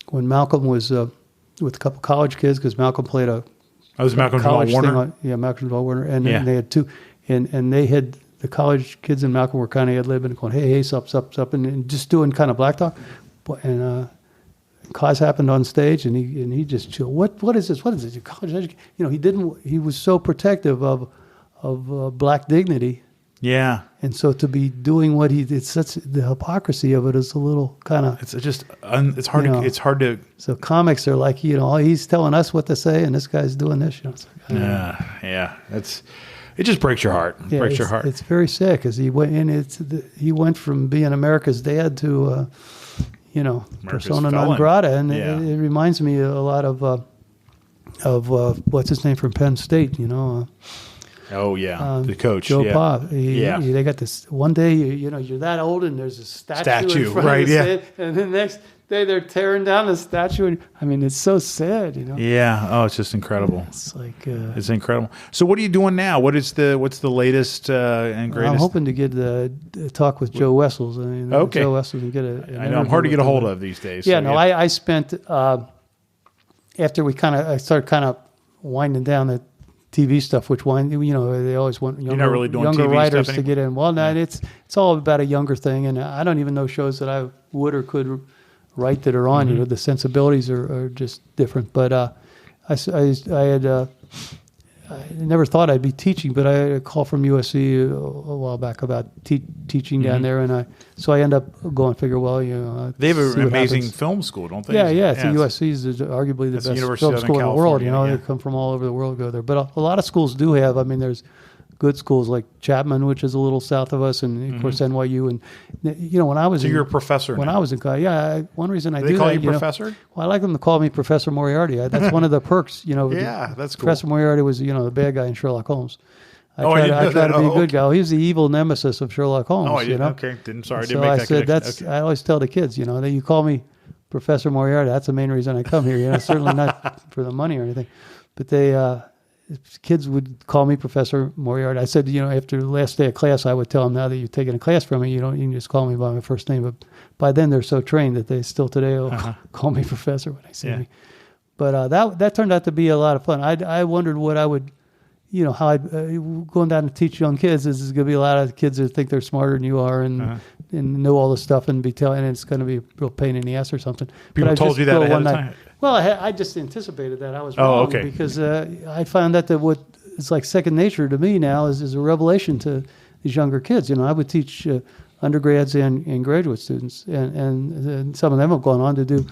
when Malcolm was with a couple college kids, because Malcolm played a Malcolm Jamal Warner. Malcolm Jamal Warner, and they had two, and they had the college kids and Malcolm were kind of ad-libbing and going, hey, sup, and just doing kind of black talk, and. Cause happened on stage, and he just chilled. What is this? What is this? Your college education? He didn't. He was so protective of black dignity. Yeah. And so to be doing what he did, the hypocrisy of it is a little kind of. It's hard to. It's hard to. So comics are like he's telling us what to say, and this guy's doing this. It's like, yeah. It just breaks your heart. Yeah, breaks your heart. It's very sick, because he went from being America's dad to. Persona non grata, and it reminds me a lot of what's his name from Penn State, the coach, Joe Pop. They got this one day, you're that old, and there's a statue in front of the state, and the next day they're tearing down the statue. And, it's so sad, Yeah. Oh, it's just incredible. It's like it's incredible. So, what are you doing now? What's the latest and greatest? I'm hoping to get a talk with Joe Wessels. Okay. Joe Wessels and get I know I'm hard to get a hold of these days. Yeah. So, I spent after I started kind of winding down the TV stuff, which they always want younger TV writers stuff to get in. Well, no, it's all about a younger thing, and I don't even know shows that I would or could write that are on. The sensibilities are just different. But I never thought I'd be teaching, but I had a call from USC a while back about teaching down there, and so I end up going figure. Well, they have an amazing film school, don't they? Yeah. So USC is arguably the best film school in the world. They come from all over the world, go there. But a lot of schools do have. There's good schools like Chapman, which is a little south of us, and of course NYU. And when I was you're a professor. When now. I was in college, one reason I do they call that, you professor? Well, I like them to call me Professor Moriarty. That's one of the perks. Yeah, that's cool. Professor Moriarty was the bad guy in Sherlock Holmes. I try to be a good guy. He was the evil nemesis of Sherlock Holmes. Oh, okay. Didn't make that said connection. I always tell the kids, that you call me Professor Moriarty. That's the main reason I come here. Certainly not for the money or anything, but kids would call me Professor Moriarty. I said, after the last day of class, I would tell them, now that you've taken a class from me, you can just call me by my first name. But by then, they're so trained that they still today will call me Professor when they see me. But that turned out to be a lot of fun. I wondered what I would, how I'd going down to teach young kids. There's going to be a lot of kids that think they're smarter than you are and know all this stuff and and it's going to be a real pain in the ass or something. People told you that ahead of time? Well, I just anticipated that. I was wrong because I found out that what is like second nature to me now is a revelation to these younger kids. I would teach undergrads and graduate students, and some of them have gone on to do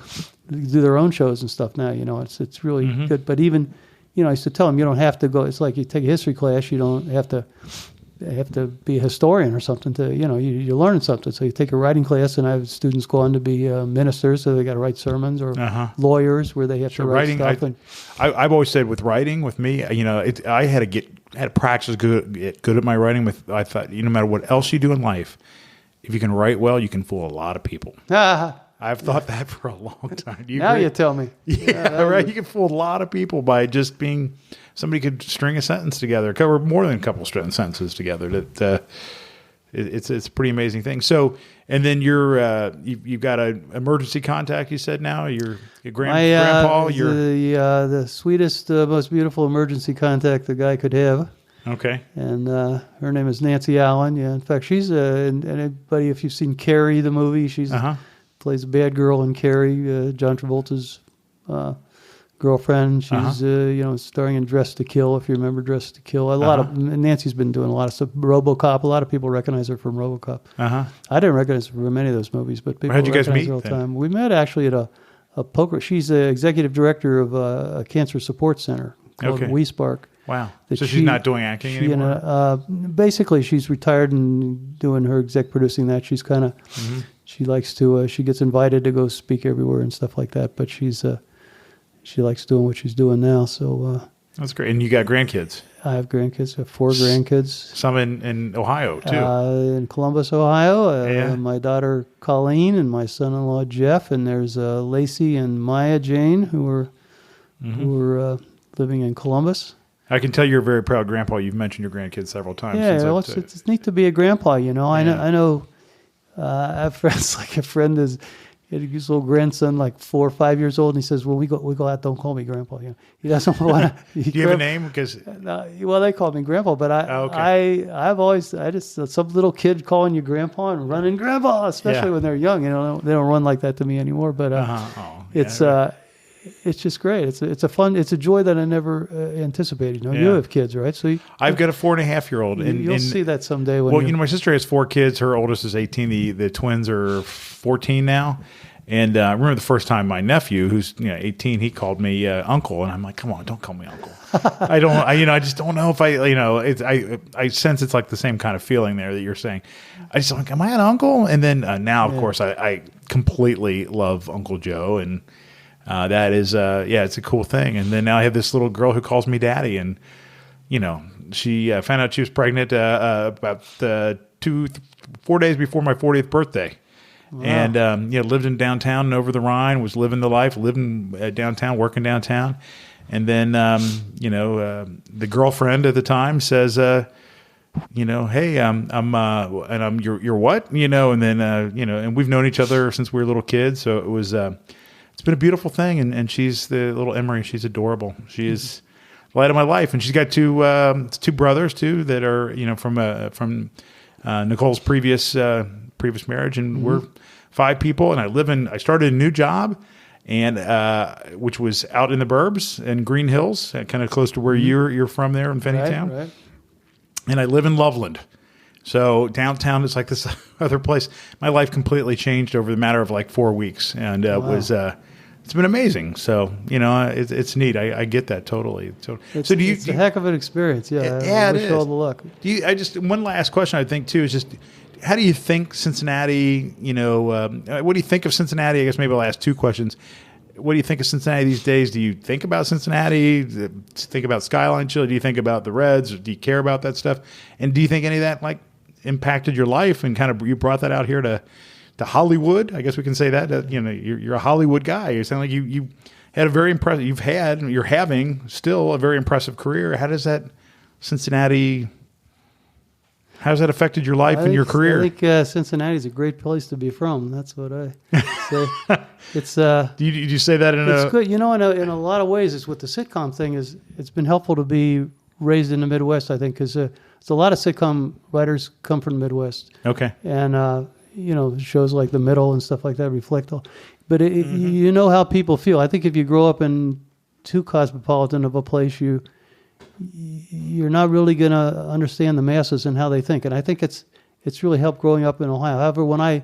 their own shows and stuff now. It's really good. But even, I used to tell them, you don't have to go. It's like you take a history class. You don't have to be a historian or something to, you're learning something. So you take a writing class, and I have students go on to be ministers, so they got to write sermons, or lawyers where they have to write stuff. I've always said with writing, with me, I had to practice good at my writing. I thought, no matter what else you do in life, if you can write well, you can fool a lot of people. I've thought that for a long time. You tell me. Yeah, right. You can fool a lot of people by just being somebody could string a sentence together, cover more than a couple sentences together. That it's a pretty amazing thing. So, and then you've got an emergency contact. You said now your grandpa. The sweetest, most beautiful emergency contact the guy could have. Okay. And her name is Nancy Allen. Yeah, in fact, she's and anybody, if you've seen Carrie, the movie, she's plays a bad girl in Carrie, John Travolta's girlfriend. She's starring in Dress to Kill, if you remember Dress to Kill. Nancy's been doing a lot of stuff. RoboCop. A lot of people recognize her from RoboCop. I didn't recognize her from any of those movies, but people how'd you guys meet her all the time. We met actually at a poker. She's the executive director of a cancer support center called WeSpark. Wow. So she's not doing acting anymore? Basically, she's retired and doing her exec producing that. She's kind of, she likes to, she gets invited to go speak everywhere and stuff like that, but she likes doing what she's doing now. So that's great. And you got grandkids? I have grandkids. I have 4 grandkids. Some in Ohio, too. In Columbus, Ohio. My daughter, Colleen, and my son-in-law, Jeff. And there's Lacey and Maya Jane, who are living in Columbus. I can tell you're a very proud grandpa. You've mentioned your grandkids several times. Yeah, it's neat to be a grandpa, you know. I know I have friends, like a friend is... his little grandson, like 4 or 5 years old, and he says, "Well, we go out. Don't call me Grandpa." You know, he doesn't want to. Do you have a name? Because well, they call me Grandpa, but I've always some little kid calling you Grandpa and running Grandpa, especially when they're young. You know, they don't run like that to me anymore. But it's just great. It's a joy that I never anticipated. You know, you have kids, right? So I've got a 4.5-year-old, and you'll see that someday. My sister has 4 kids. Her oldest is 18. The twins are 14 now. And I remember the first time my nephew, who's 18, he called me uncle, and I'm like, "Come on, don't call me uncle." I just don't know if I sense it's like the same kind of feeling there that you're saying. I just like, am I an uncle? And then now, of course, I completely love Uncle Joe, and that is it's a cool thing. And then now I have this little girl who calls me daddy, and she found out she was pregnant about 4 days before my 40th birthday. Wow. And lived in downtown and over the Rhine, was living the life, living downtown, working downtown. And then the girlfriend at the time says, "Hey, I'm you're what?" And then and we've known each other since we were little kids, so it was it's been a beautiful thing. And she's the little Emery. She's adorable. She is the light of my life, and she's got 2 brothers too that are from Nicole's previous marriage, and we're 5 people. And I started a new job, and which was out in the burbs in Green Hills, kind of close to where you're from there in Finneytown. Right. And I live in Loveland. So downtown is like this other place. My life completely changed over the matter of like 4 weeks, and it's been amazing. So it's neat. I get that totally. It's a heck of an experience. Yeah, I wish you all the luck. One last question I think too is just, how do you think Cincinnati? What do you think of Cincinnati? I guess maybe I'll ask 2 questions. What do you think of Cincinnati these days? Do you think about Cincinnati? Think about Skyline Chili? Do you think about the Reds? Or do you care about that stuff? And do you think any of that impacted your life and kind of you brought that out here to Hollywood? I guess we can say that. You're a Hollywood guy. You sound like you had a very impressive. You're having still a very impressive career. How does that Cincinnati? How has that affected your life and your career? I think Cincinnati is a great place to be from. That's what I say. It's. Do you say that it's good. In a lot of ways, it's what the sitcom thing is. It's been helpful to be raised in the Midwest, I think, because it's a lot of sitcom writers come from the Midwest. Okay. And shows like The Middle and stuff like that reflect all. But you know how people feel. I think if you grow up in too cosmopolitan of a place, you're not really going to understand the masses and how they think. And I think it's really helped growing up in Ohio. However, when I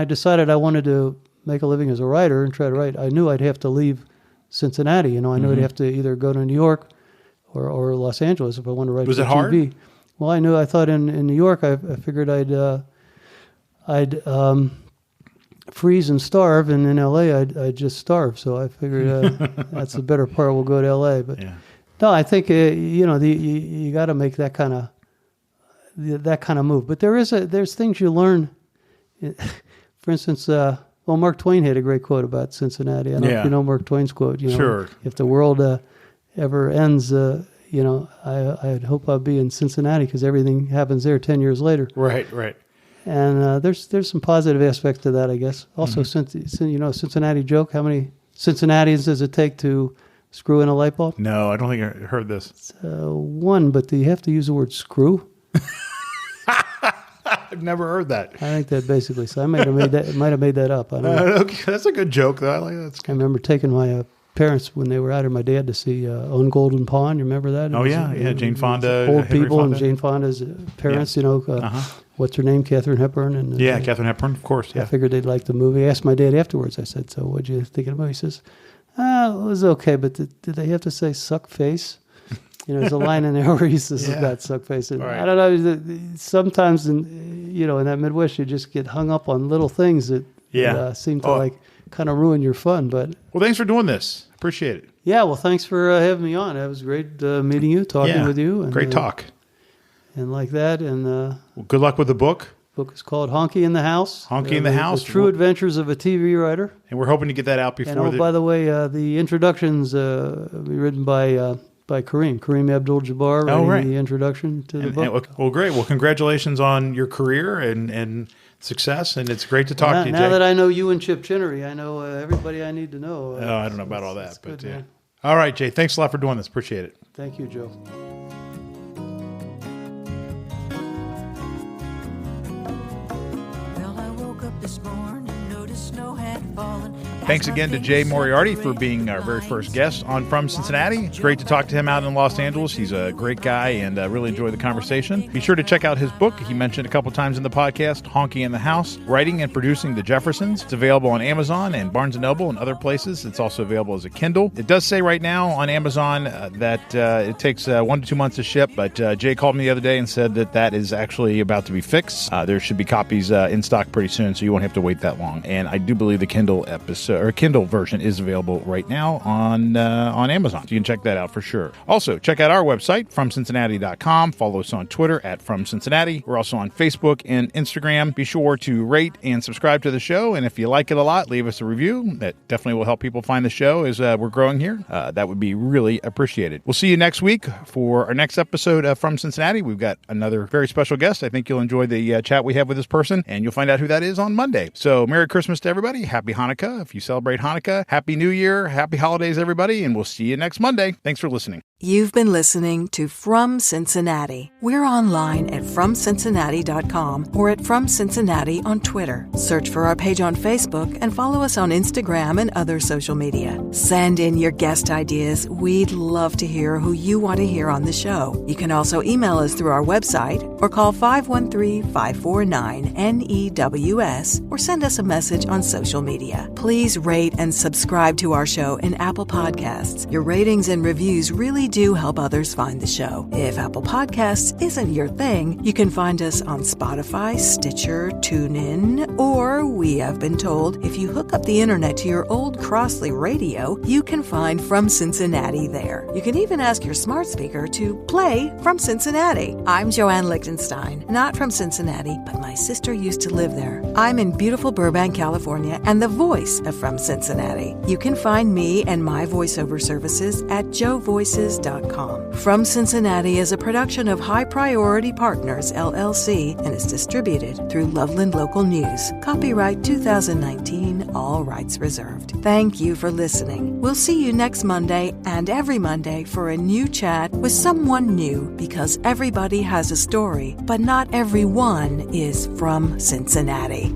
decided I wanted to make a living as a writer and try to write, I knew I'd have to leave Cincinnati. I knew I'd have to either go to New York or Los Angeles if I wanted to write. Was for it hard? TV. Well, I thought in New York, I figured I'd freeze and starve, and in LA I'd just starve. So I figured that's the better part. We'll go to LA. But no, I think you got to make that kind of move. But there's things you learn. For instance, Mark Twain had a great quote about Cincinnati. I don't know if you know Mark Twain's quote. Sure. If the world ever ends, I'd hope I'd be in Cincinnati because everything happens there 10 years later. Right. And there's some positive aspects to that, I guess. Also, Cincinnati joke, how many Cincinnatians does it take to screw in a light bulb? No, I don't think I heard this. It's, one, but do you have to use the word screw? I've never heard that. I think that basically, so I might have made that up. I don't know. Okay, that's a good joke, though. I like that. I remember taking my parents when they were out here, my dad, to see On Golden Pond. You remember that? Oh, yeah. Jane Fonda. Old Henry people Fonda. And Jane Fonda's parents, what's her name? Katharine Hepburn. And Katharine Hepburn, of course. Yeah. I figured they'd like the movie. I asked my dad afterwards. I said, so what'd you think of the movie? He says, it was okay, but did they have to say suck face? There's a line in there where he says that suck face. And right. I don't know. Sometimes in that Midwest, you just get hung up on little things that seem to kind of ruin your fun. But well, thanks for doing this. Appreciate it. Yeah, well, thanks for having me on. It was great meeting you, talking with you. And, great talk. And like that. And well, good luck with the book. The book is called Honky in the House. Honky in the House. The True Adventures of a TV Writer. And we're hoping to get that out before. And by the way, the introductions will be written by Kareem Abdul-Jabbar, writing the introduction to the book. Well, great. Well, congratulations on your career and success, and it's great to talk to you, Jay. Now that I know you and Chip Chinnery, I know everybody I need to know. I don't know about all that, but good, man. All right, Jay. Thanks a lot for doing this. Appreciate it. Thank you, Joe. Well, I woke up this morning, noticed snow had fallen. Thanks again to Jay Moriarty for being our very first guest on From Cincinnati. It's great to talk to him out in Los Angeles. He's a great guy and really enjoyed the conversation. Be sure to check out his book. He mentioned a couple times in the podcast, Honky in the House, Writing and Producing the Jeffersons. It's available on Amazon and Barnes & Noble and other places. It's also available as a Kindle. It does say right now on Amazon that it takes 1 to 2 months to ship, but Jay called me the other day and said that is actually about to be fixed. There should be copies in stock pretty soon, so you won't have to wait that long. And I do believe the Kindle version is available right now on Amazon. So you can check that out for sure. Also, check out our website, FromCincinnati.com. Follow us on Twitter at From Cincinnati. We're also on Facebook and Instagram. Be sure to rate and subscribe to the show. And if you like it a lot, leave us a review. That definitely will help people find the show as we're growing here. That would be really appreciated. We'll see you next week for our next episode of From Cincinnati. We've got another very special guest. I think you'll enjoy the chat we have with this person, and you'll find out who that is on Monday. So Merry Christmas to everybody. Happy Hanukkah if you celebrate Hanukkah. Happy New Year. Happy holidays, everybody. And we'll see you next Monday. Thanks for listening. You've been listening to From Cincinnati. We're online at FromCincinnati.com or at From Cincinnati on Twitter. Search for our page on Facebook and follow us on Instagram and other social media. Send in your guest ideas. We'd love to hear who you want to hear on the show. You can also email us through our website or call 513-549-NEWS or send us a message on social media. Please rate and subscribe to our show in Apple Podcasts. Your ratings and reviews really do help others find the show. If Apple Podcasts isn't your thing, you can find us on Spotify, Stitcher, TuneIn, or we have been told if you hook up the internet to your old Crossley radio, you can find From Cincinnati there. You can even ask your smart speaker to play From Cincinnati. I'm Joanne Lichtenstein, not from Cincinnati, but my sister used to live there. I'm in beautiful Burbank, California, and the voice of From Cincinnati. You can find me and my voiceover services at joevoices.com. From Cincinnati is a production of High Priority Partners, LLC, and is distributed through Loveland Local News. Copyright 2019, all rights reserved. Thank you for listening. We'll see you next Monday and every Monday for a new chat with someone new, because everybody has a story, but not everyone is from Cincinnati.